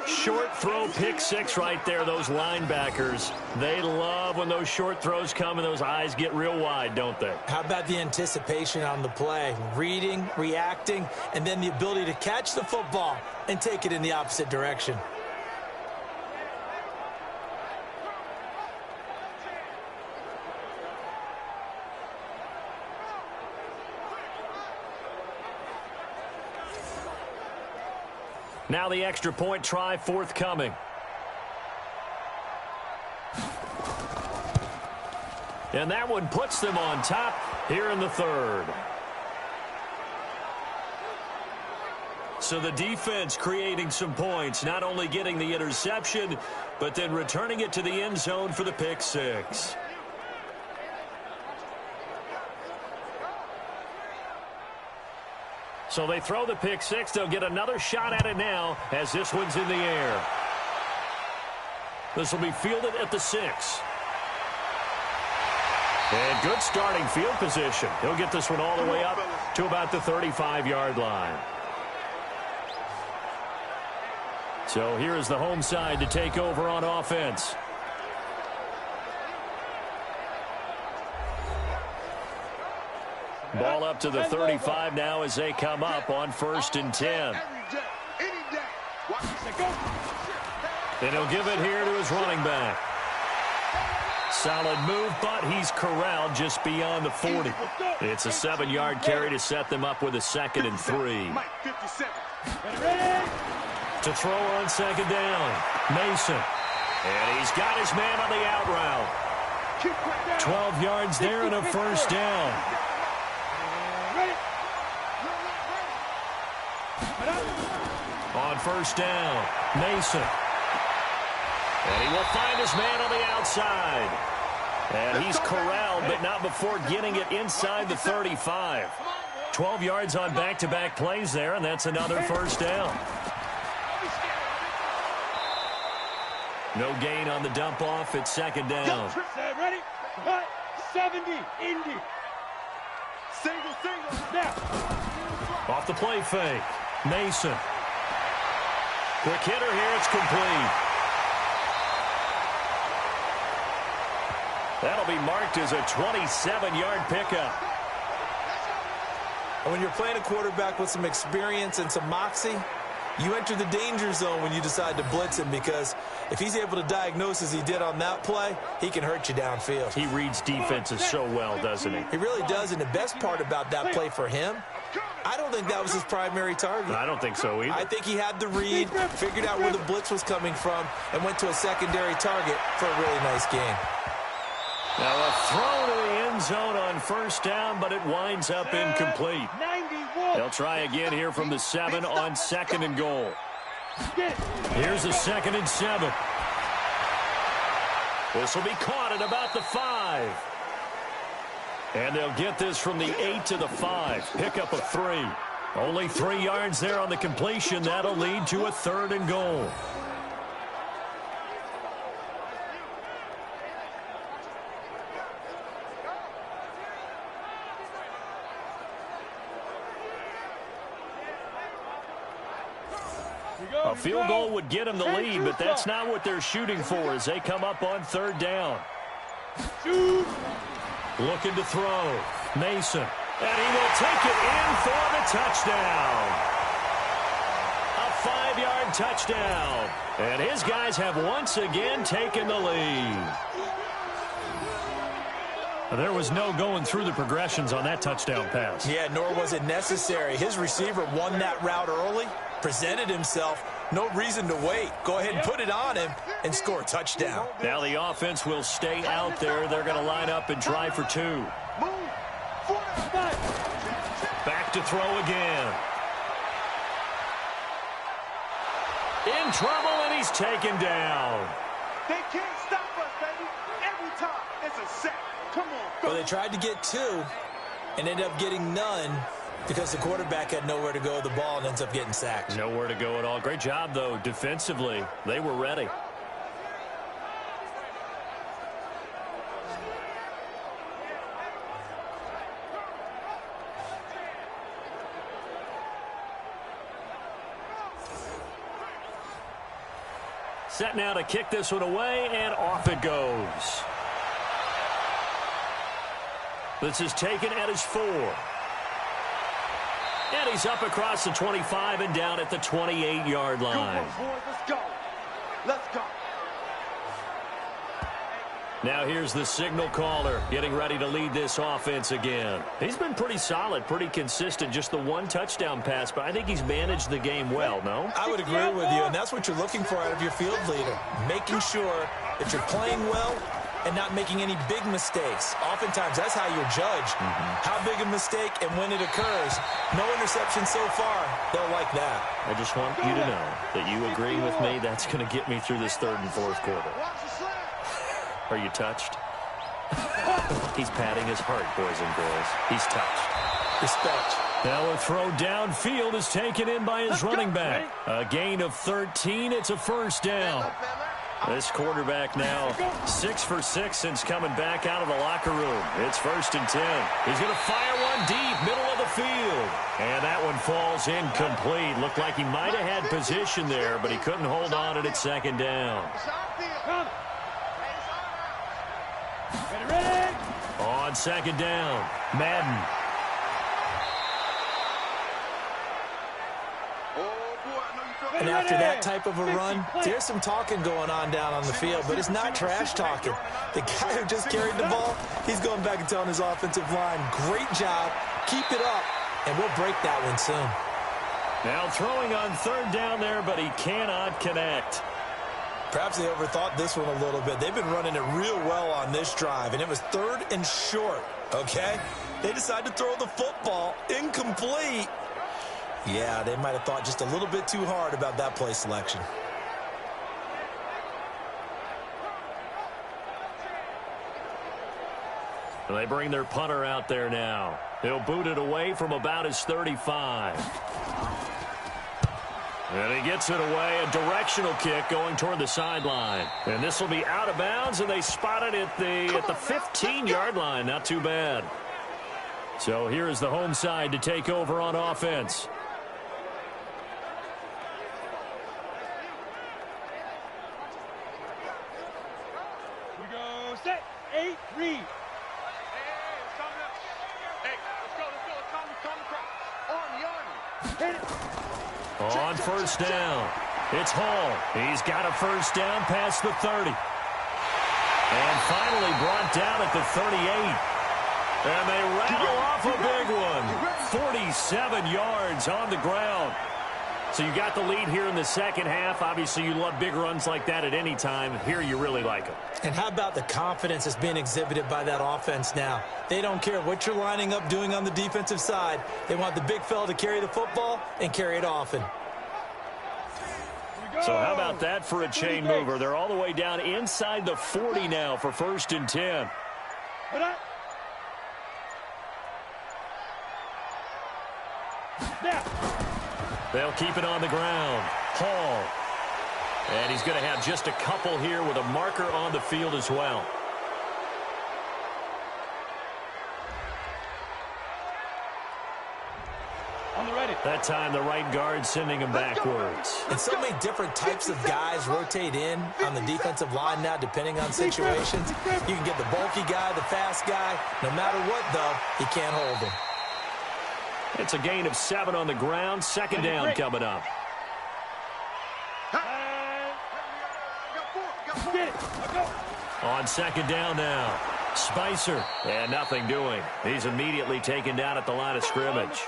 Short throw, pick six right there. Those linebackers, they love when those short throws come and those eyes get real wide, don't they? How about the anticipation on the play? Reading, reacting, and then the ability to catch the football and take it in the opposite direction. Now the extra point try forthcoming. And that one puts them on top here in the 3rd. So the defense creating some points, not only getting the interception, but then returning it to the end zone for the pick six. So they throw the pick six. They'll get another shot at it now as this one's in the air. This will be fielded at the 6. And good starting field position. He'll get this one all the way up to about the 35-yard line. So here is the home side to take over on offense. Ball up to the 35 now as they come up on 1st and 10. And he'll give it here to his running back. Solid move, but he's corralled just beyond the 40. It's a 7-yard carry to set them up with a 2nd and 3. To throw on 2nd down, Mason. And he's got his man on the out route. 12 yards there and a 1st down. On 1st down, Mason. And he will find his man on the outside. And he's corralled, but not before getting it inside the 35. 12 yards on back-to-back plays there, and that's another 1st down. No gain on the dump-off. It's 2nd down. Ready? 70, Indy. Single, snap. Off the play fake, Mason. Quick hitter here, it's complete. That'll be marked as a 27-yard pickup. And when you're playing a quarterback with some experience and some moxie, you enter the danger zone when you decide to blitz him, because if he's able to diagnose as he did on that play, he can hurt you downfield. He reads defenses so well, doesn't he? He really does, and the best part about that play for him, I don't think that was his primary target. I don't think so either. I think he had the read, figured out where the blitz was coming from, and went to a secondary target for a really nice game. Now a throw to the end zone on 1st down, but it winds up incomplete. They'll try again here from the 7 on 2nd and goal. Here's a 2nd and 7. This will be caught at about the 5. And they'll get this from the 8 to the 5. Pick up a 3. Only 3 yards there on the completion. That'll lead to a 3rd and goal. A field goal would get them the lead, but that's not what they're shooting for as they come up on 3rd down. Looking to throw. Mason. And he will take it in for the touchdown. A 5-yard touchdown. And his guys have once again taken the lead. There was no going through the progressions on that touchdown pass. Yeah, nor was it necessary. His receiver won that route early, presented himself. No reason to wait. Go ahead and put it on him and score a touchdown. Now the offense will stay out there. They're going to line up and try for two. Back to throw again. In trouble, and he's taken down. They can't stop us, baby. Every time it's a sack. Come on. Well, they tried to get two and ended up getting none because the quarterback had nowhere to go with the ball and ends up getting sacked. Nowhere to go at all. Great job, though, defensively. They were ready. Set now to kick this one away, and off it goes. This is taken at his 4. And he's up across the 25 and down at the 28-yard line. Let's go. Let's go. Now here's the signal caller getting ready to lead this offense again. He's been pretty solid, pretty consistent, just the one touchdown pass, but I think he's managed the game well, no? I would agree with you, and that's what you're looking for out of your field leader, making sure that you're playing well and not making any big mistakes. Oftentimes, that's how you're judged. How big a mistake and when it occurs. No interception so far. They'll like that. I just want you to know that you agree with me. That's going to get me through this third and fourth quarter. Are you touched? He's patting his heart, boys and girls. He's touched. Respect. Now a throw downfield is taken in by his running back. A gain of 13. It's a first down. This quarterback now 6 for 6 since coming back out of the locker room. It's 1st and 10. He's going to fire one deep, middle of the field. And that one falls incomplete. Looked like he might have had position there, but he couldn't hold on it at 2nd down. Ready? On 2nd down, Madden. And after that type of a run, there's some talking going on down on the field, but it's not trash talking. The guy who just carried the ball, he's going back and telling his offensive line, great job, keep it up, and we'll break that one soon. Now throwing on 3rd down there, but he cannot connect. Perhaps they overthought this one a little bit. They've been running it real well on this drive, and it was 3rd and short, okay? They decided to throw the football incomplete. Yeah, they might have thought just a little bit too hard about that play selection. And they bring their punter out there now. He'll boot it away from about his 35. And he gets it away, a directional kick going toward the sideline. And this will be out of bounds, and they spot it at the 15-yard line. Not too bad. So here is the home side to take over on offense. We go set, 8, read. On 1st down, it's Hall. He's got a 1st down past the 30. And finally brought down at the 38. And they rattle off a big one. 47 yards on the ground. So you got the lead here in the 2nd half. Obviously, you love big runs like that at any time. Here you really like them. And how about the confidence that's being exhibited by that offense now? They don't care what you're lining up doing on the defensive side. They want the big fella to carry the football and carry it often. So how about that for a chain mover? They're all the way down inside the 40 now for 1st and 10. They'll keep it on the ground. Hall. And he's going to have just a couple here with a marker on the field as well. On the ready. That time the right guard sending him backwards. And so many different types of guys rotate in on the defensive line now depending on situations. You can get the bulky guy, the fast guy. No matter what, though, he can't hold him. It's a gain of 7 on the ground. 2nd down coming up. On 2nd down now. Spicer, and nothing doing. He's immediately taken down at the line of scrimmage.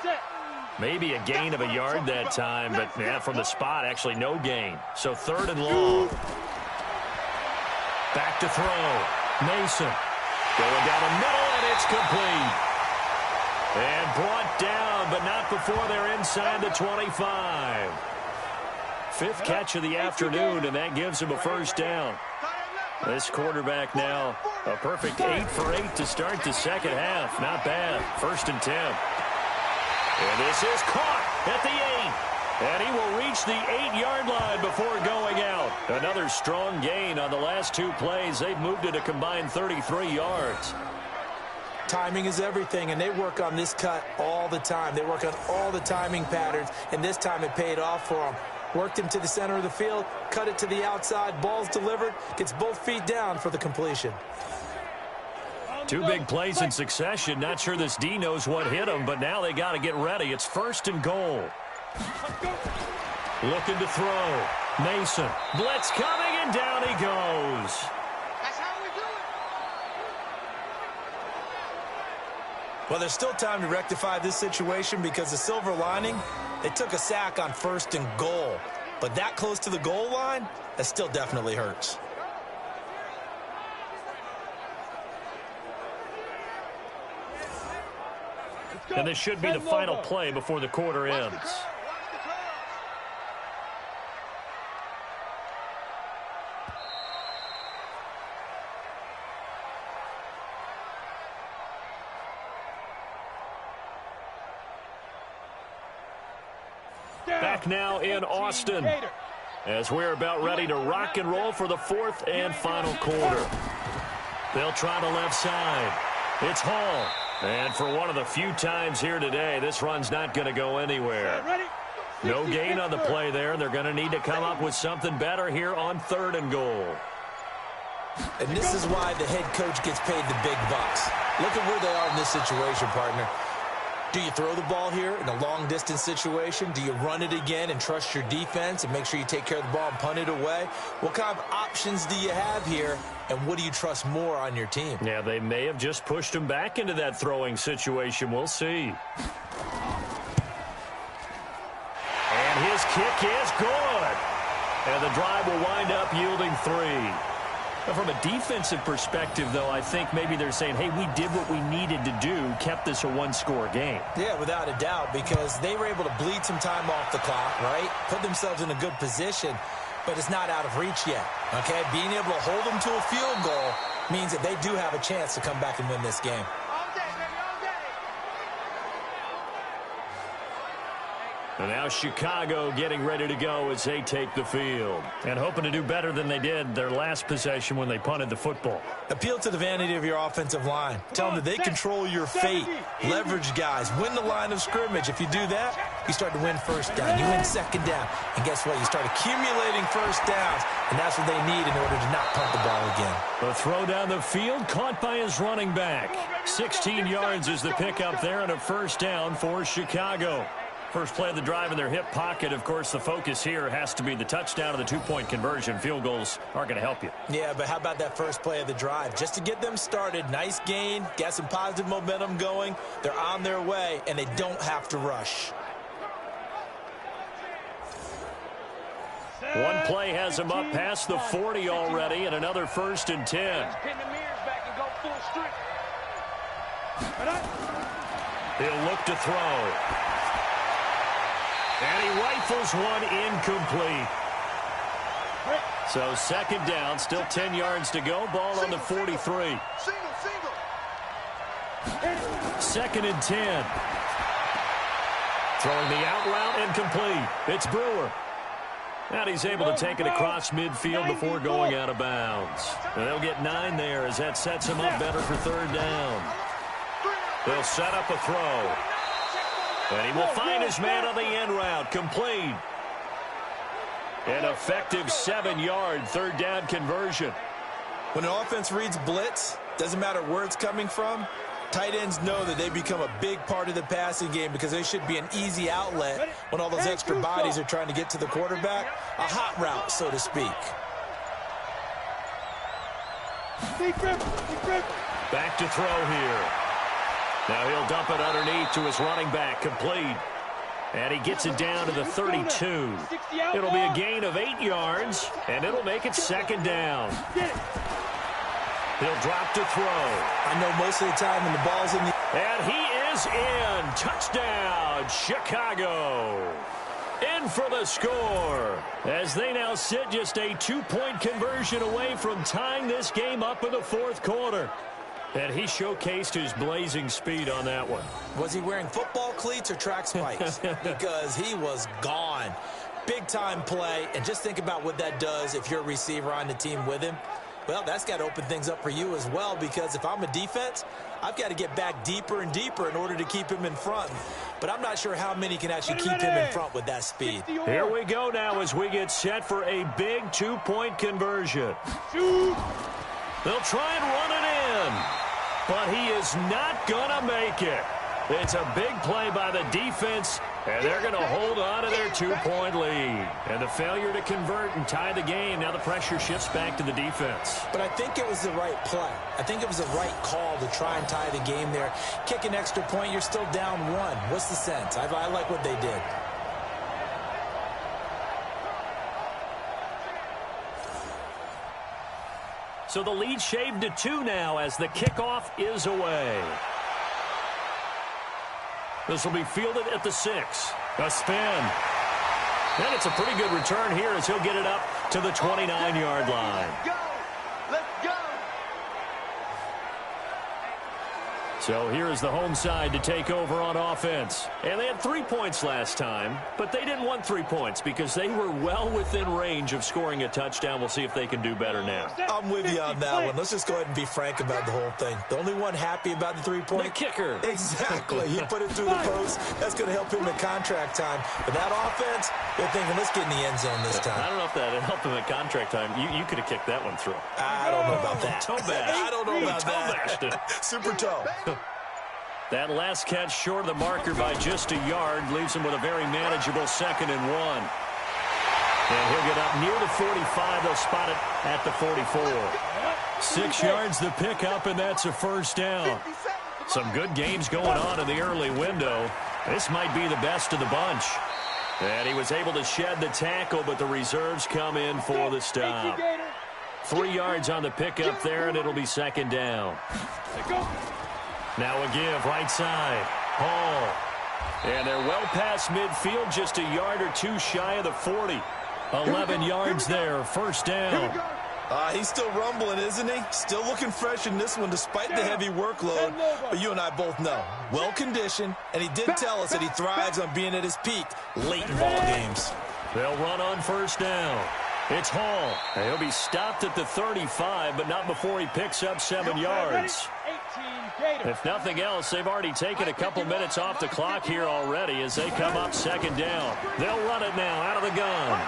Maybe a gain of a yard that time, but from the spot, actually no gain. So 3rd and long. Back to throw. Mason going down the middle, and it's complete. And brought down, but not before they're inside the 25. 5th catch of the afternoon, and that gives him a first down. This quarterback now, a perfect 8 for 8 to start the second half. Not bad. 1st and 10. And this is caught at the 8. And he will reach the 8-yard line before going out. Another strong gain on the last 2 plays. They've moved it a combined 33 yards. Timing is everything, and they work on this cut all the time. They work on all the timing patterns, and this time it paid off for them. Worked him to the center of the field, cut it to the outside, ball's delivered, gets both feet down for the completion. 2 big plays in succession. Not sure this D knows what hit him, but now they got to get ready. It's 1st and goal. Looking to throw. Mason. Blitz coming, and down he goes. That's how we do it. Well, there's still time to rectify this situation because the silver lining, they took a sack on 1st and goal. But that close to the goal line, that still definitely hurts. And this should be the final play before the quarter ends. Back now in Austin as we're about ready to rock and roll for the 4th and final quarter. They'll try the left side. It's Hall. And for one of the few times here today, this run's not going to go anywhere. No gain on the play there. They're going to need to come up with something better here on 3rd and goal. And this is why the head coach gets paid the big bucks. Look at where they are in this situation, partner. Do you throw the ball here in a long-distance situation? Do you run it again and trust your defense and make sure you take care of the ball and punt it away? What kind of options do you have here, and what do you trust more on your team? Yeah, they may have just pushed him back into that throwing situation. We'll see. And his kick is good. And the drive will wind up yielding 3. From a defensive perspective, though, I think maybe they're saying, hey, we did what we needed to do, kept this a 1-score game. Yeah, without a doubt, because they were able to bleed some time off the clock, right? Put themselves in a good position, but it's not out of reach yet, okay? Being able to hold them to a field goal means that they do have a chance to come back and win this game. And now Chicago getting ready to go as they take the field. And hoping to do better than they did their last possession when they punted the football. Appeal to the vanity of your offensive line. Tell them that they control your fate. Leverage guys. Win the line of scrimmage. If you do that, you start to win 1st down. You win 2nd down. And guess what? You start accumulating 1st downs. And that's what they need in order to not punt the ball again. The throw down the field caught by his running back. 16 yards is the pickup there and a 1st down for Chicago. First play of the drive in their hip pocket. Of course, the focus here has to be the touchdown and the 2-point conversion. Field goals aren't going to help you. Yeah, but how about that first play of the drive? Just to get them started, nice gain, got some positive momentum going. They're on their way, and they don't have to rush. One play has him up past the 40 already, and another 1st and 10. Pin the mirrors back and go full strength. He'll look to throw. And he rifles one incomplete. So 2nd down, still 10 yards to go. Ball on the 43. 2nd and 10. Throwing the out route incomplete. It's Brewer. And he's able to take it across midfield before going out of bounds. And they'll get 9 there as that sets him up better for 3rd down. They'll set up a throw. And he will find his man on the end route. Complete. An effective 7-yard 3rd down conversion. When an offense reads blitz, doesn't matter where it's coming from, tight ends know that they become a big part of the passing game because they should be an easy outlet when all those extra bodies are trying to get to the quarterback. A hot route, so to speak. Back to throw here. Now he'll dump it underneath to his running back, complete. And he gets it down to the 32. It'll be a gain of 8 yards, and it'll make it second down. He'll drop to throw. I know most of the time when the ball's in the... And he is in. Touchdown, Chicago. In for the score, as they now sit just a 2-point conversion away from tying this game up in the fourth quarter. And he showcased his blazing speed on that one. Was he wearing football cleats or track spikes? Because he was gone. Big-time play, and just think about what that does if you're a receiver on the team with him. Well, that's got to open things up for you as well, because if I'm a defense, I've got to get back deeper and deeper in order to keep him in front. But I'm not sure how many can actually keep him in front with that speed. Here we go now as we get set for a big 2-point conversion. They'll try and run it in, but he is not going to make it. It's a big play by the defense, and they're going to hold on to their 2-point lead. And the failure to convert and tie the game, now the pressure shifts back to the defense. But I think it was the right play. I think it was the right call to try and tie the game there. Kick an extra point, you're still down 1. What's the sense? I like what they did. So the lead shaved to 2 now as the kickoff is away. This will be fielded at the 6. A spin. And it's a pretty good return here as he'll get it up to the 29-yard line. Let's go! Let's go! So here is the home side to take over on offense. And they had 3 points last time, but they didn't want 3 points because they were well within range of scoring a touchdown. We'll see if they can do better now. I'm with you on that one. Let's just go ahead and be frank about the whole thing. The only one happy about the 3-point? The kicker. Exactly. He put it through the post. That's going to help him in contract time. But that offense, they're thinking, let's get in the end zone this time. I don't know if that helped him at contract time. You could have kicked that one through. I don't know about that. Toe bash. I don't know about that. Super toe. That last catch short of the marker by just a yard leaves him with a very manageable 2nd and 1. And he'll get up near the 45. They'll spot it at the 44. 6 yards the pickup, and that's a first down. Some good games going on in the early window. This might be the best of the bunch. And he was able to shed the tackle, but the reserves come in for the stop. 3 yards on the pickup there, and it'll be 2nd down. Now a give, right side. Hall. And they're well past midfield, just a yard or 2 shy of the 40. 11 yards there, first down. He's still rumbling, isn't he? Still looking fresh in this one despite the heavy workload. But you and I both know, well-conditioned, and he did tell us that he thrives on being at his peak late in ball games. They'll run on first down. It's Hall. He'll be stopped at the 35, but not before he picks up 7 yards. If nothing else, they've already taken a couple minutes off the clock here already as they come up 2nd down. They'll run it now out of the gun.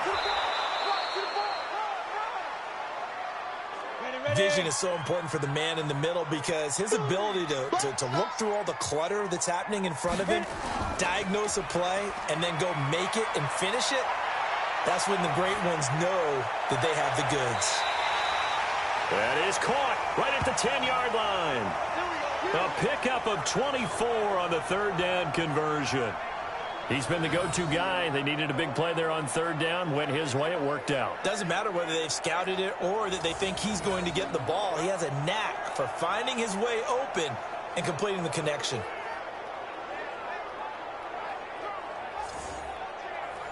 Vision is so important for the man in the middle because his ability to look through all the clutter that's happening in front of him, diagnose a play, and then go make it and finish it, that's when the great ones know that they have the goods. That is caught right at the 10-yard line. A pickup of 24 on the 3rd down conversion. He's been the go-to guy. They needed a big play there on 3rd down. Went his way. It worked out. Doesn't matter whether they've scouted it or that they think he's going to get the ball. He has a knack for finding his way open and completing the connection.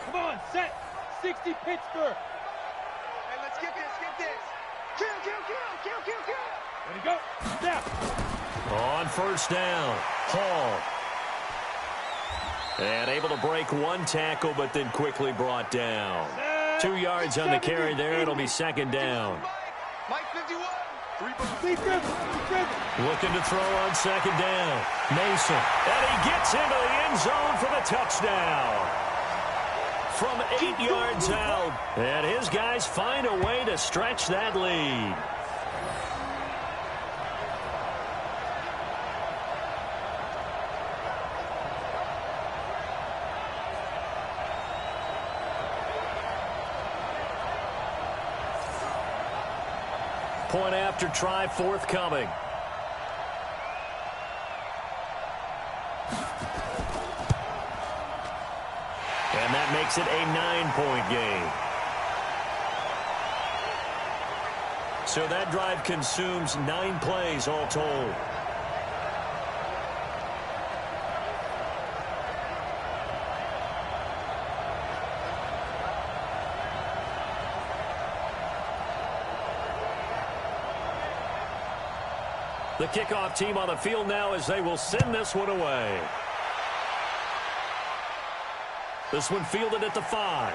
Come on, set. 60 Pittsburgh. Hey, let's get this. Kill. Ready to go. Snap. On first down, Hall. And able to break 1 tackle, but then quickly brought down. 2 yards on the carry there. It'll be 2nd down. Mike 51. 3 Looking to throw on 2nd down. Mason. And he gets into the end zone for the touchdown. From 8 yards out. And his guys find a way to stretch that lead. Point after try forthcoming. And that makes it a 9-point game. So that drive consumes 9 plays all told. The kickoff team on the field now as they will send this one away. This one fielded at the 5.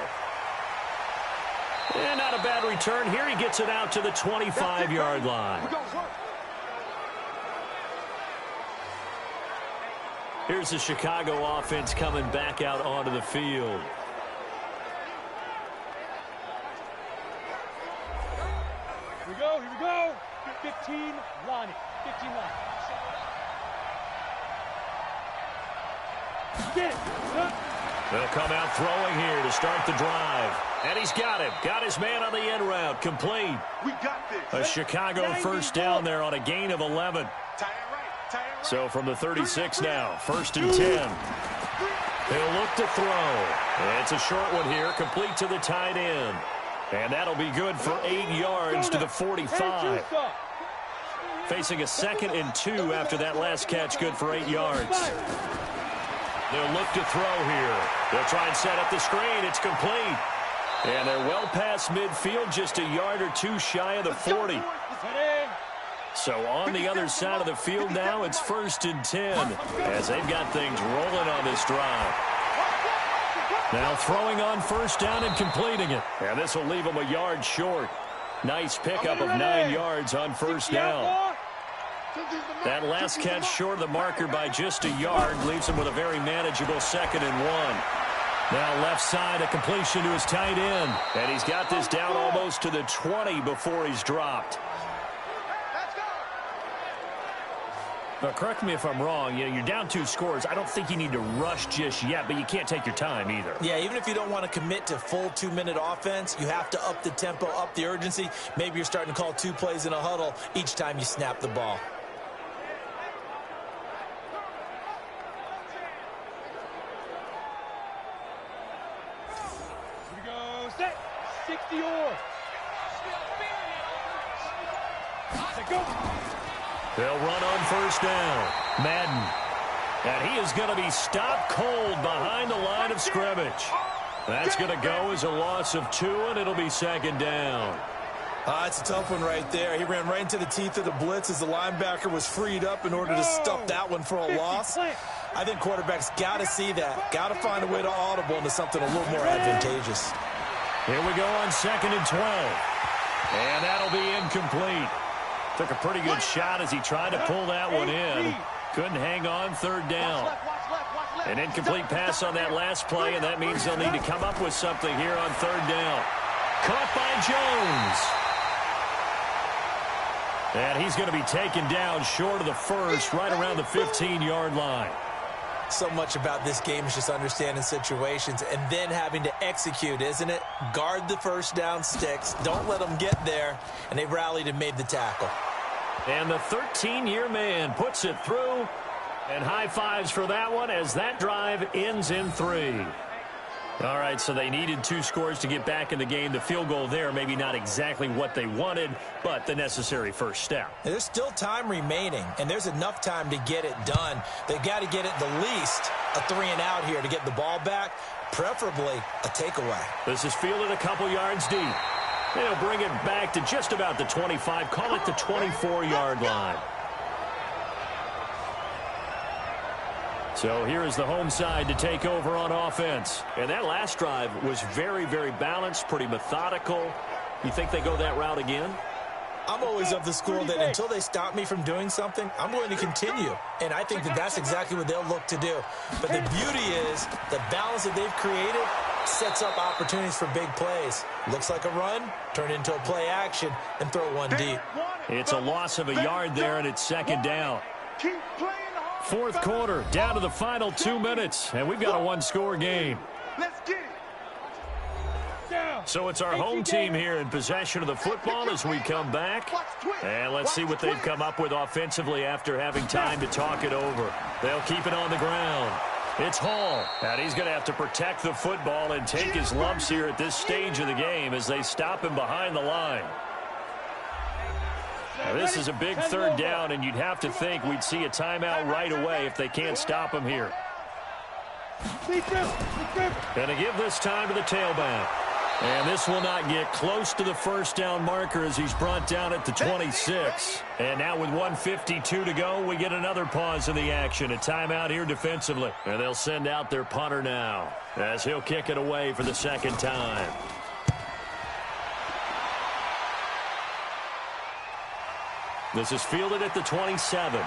And not a bad return. Here he gets it out to the 25-yard line. Here's the Chicago offense coming back out onto the field. Here we go. 15, line it. 15 line. Get it. They'll come out throwing here to start the drive. And he's got him. Got his man on the end route. Complete. We got this. A Chicago first down there on a gain of 11. So from the 36 now, 1st and 10. He'll look to throw. It's a short one here, complete to the tight end. And that'll be good for 8 yards to the 45. Facing a 2nd and 2 after that last catch, good for 8 yards. They'll look to throw here. They'll try and set up the screen. It's complete. And they're well past midfield, just a yard or 2 shy of the 40. So on the other side of the field now, it's 1st and 10 as they've got things rolling on this drive. Now throwing on 1st down and completing it. And this will leave them a yard short. Nice pickup of 9 yards on 1st down. That last catch short of the marker by just a yard leaves him with a very manageable 2nd and 1. Now left side, a completion to his tight end. And he's got this down almost to the 20 before he's dropped. Now, correct me if I'm wrong. You're down 2 scores. I don't think you need to rush just yet, but you can't take your time either. Yeah, even if you don't want to commit to full 2-minute offense, you have to up the tempo, up the urgency. Maybe you're starting to call 2 plays in a huddle each time you snap the ball. Here we go. Set. 60 or. Set, go. They'll run on 1st down. Madden. And he is going to be stopped cold behind the line of scrimmage. That's going to go as a loss of 2, and it'll be 2nd down. It's a tough one right there. He ran right into the teeth of the blitz as the linebacker was freed up in order to stuff that one for a loss. I think quarterbacks got to see that. Got to find a way to audible into something a little more advantageous. Here we go on 2nd and 12. And that'll be incomplete. Took a pretty good shot as he tried to pull that one in. Couldn't hang on 3rd down. An incomplete pass on that last play, and that means they'll need to come up with something here on 3rd down. Caught by Jones. And he's going to be taken down short of the 1st, right around the 15-yard line. So much about this game is just understanding situations and then having to execute, isn't it? Guard the 1st down sticks. Don't let them get there. And they rallied and made the tackle. And the 13-year man puts it through. And high fives for that one as that drive ends in 3. All right, so they needed 2 scores to get back in the game. The field goal there, maybe not exactly what they wanted, but the necessary first step. There's still time remaining, and there's enough time to get it done. They've got to get it the least a 3-and-out here to get the ball back, preferably a takeaway. This is fielded a couple yards deep. They'll bring it back to just about the 25, call it the 24-yard line. So here is the home side to take over on offense. And that last drive was very, very balanced, pretty methodical. You think they go that route again? I'm always of the school that until they stop me from doing something, I'm going to continue. And I think that that's exactly what they'll look to do. But the beauty is the balance that they've created sets up opportunities for big plays. Looks like a run, turn into a play action, and throw one deep. It's a loss of a yard there, and it's 2nd down. 4th quarter, down to the final 2 minutes, and we've got a 1-score game. Let's get it. So it's our home team here in possession of the football as we come back. And let's see what they've come up with offensively after having time to talk it over. They'll keep it on the ground. It's Hall, and he's going to have to protect the football and take his lumps here at this stage of the game as they stop him behind the line. Now, this is a big third down, and you'd have to think we'd see a timeout right away if they can't stop him here. Going to give this time to the tailback. And this will not get close to the first down marker as he's brought down at the 26. And now with 1:52 to go, we get another pause in the action. A timeout here defensively. And they'll send out their punter now as he'll kick it away for the second time. This is fielded at the 27.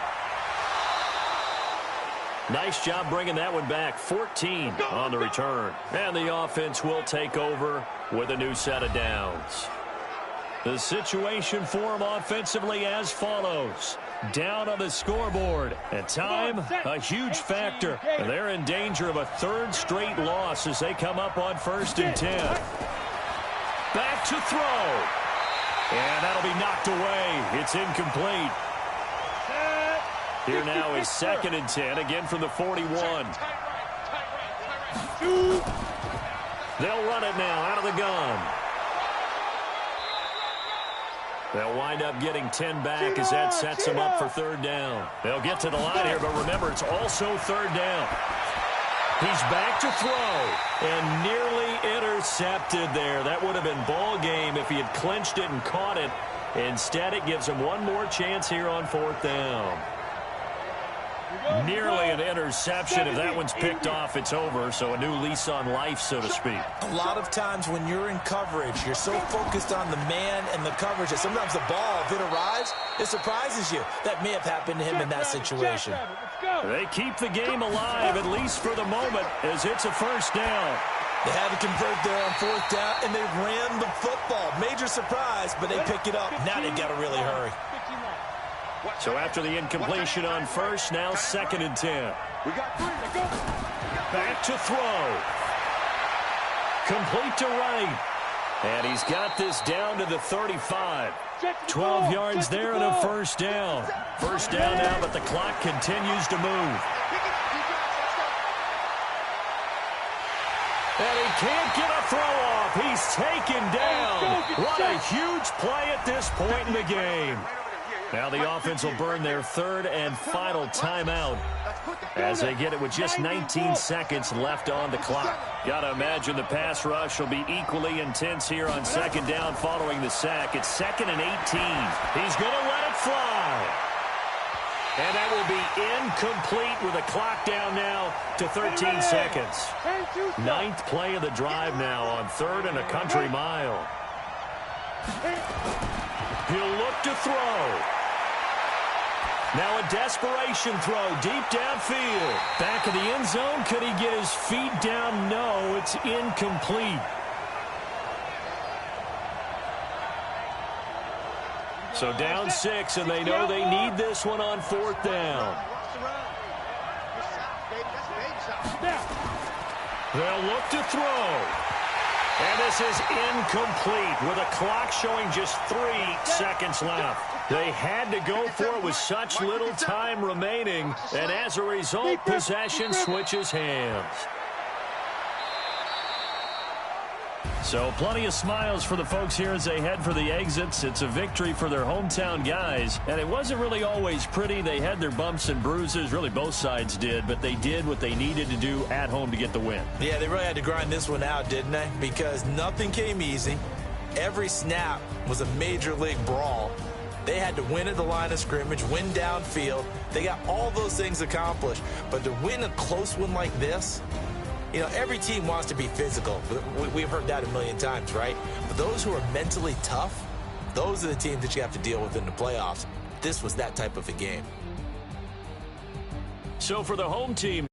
Nice job bringing that one back. 14 on the return. And the offense will take over with a new set of downs. The situation for them offensively as follows. Down on the scoreboard. And time, a huge factor. And they're in danger of a third straight loss as they come up on 1st and 10. Back to throw. And that'll be knocked away. It's incomplete. Here now is 2nd and 10, again from the 41. They'll run it now out of the gun. They'll wind up getting 10 back as that sets them up for 3rd down. They'll get to the line here, but remember, it's also 3rd down. He's back to throw and nearly intercepted there. That would have been ball game if he had clinched it and caught it. Instead, it gives him one more chance here on 4th down. Nearly an interception. If that one's picked off, it's over. So a new lease on life, so to speak. A lot of times when you're in coverage, you're so focused on the man and the coverage that sometimes the ball, if it arrives, it surprises you. That may have happened to him in that situation. They keep the game alive, at least for the moment, as it's a 1st down. They had to convert there on 4th down, and they ran the football. Major surprise, but they pick it up. Now they got to really hurry. So after the incompletion on 1st, now 2nd and 10. Back to throw. Complete to right. And he's got this down to the 35. 12 yards there and a 1st down. 1st down now, but the clock continues to move. And he can't get a throw off. He's taken down. What a huge play at this point in the game. Now the offense will burn their 3rd and final timeout as they get it with just 19 seconds left on the clock. Got to imagine the pass rush will be equally intense here on 2nd down following the sack. It's 2nd and 18. He's going to let it fly. And that will be incomplete with a clock down now to 13 seconds. 9th play of the drive now on 3rd and a country mile. He'll look to throw. Now a desperation throw deep downfield. Back of the end zone. Could he get his feet down? No, it's incomplete. So down 6, and they know they need this one on 4th down. They'll look to throw. And this is incomplete with a clock showing just 3 seconds left. They had to go for it with such little time remaining, and as a result, possession switches hands. So plenty of smiles for the folks here as they head for the exits. It's a victory for their hometown guys, and it wasn't really always pretty. They had their bumps and bruises. Really, both sides did, but they did what they needed to do at home to get the win. Yeah, they really had to grind this one out, didn't they? Because nothing came easy. Every snap was a major league brawl. They had to win at the line of scrimmage, win downfield. They got all those things accomplished. But to win a close one like this, you know, every team wants to be physical. We've heard that a million times, right? But those who are mentally tough, those are the teams that you have to deal with in the playoffs. This was that type of a game. So for the home team,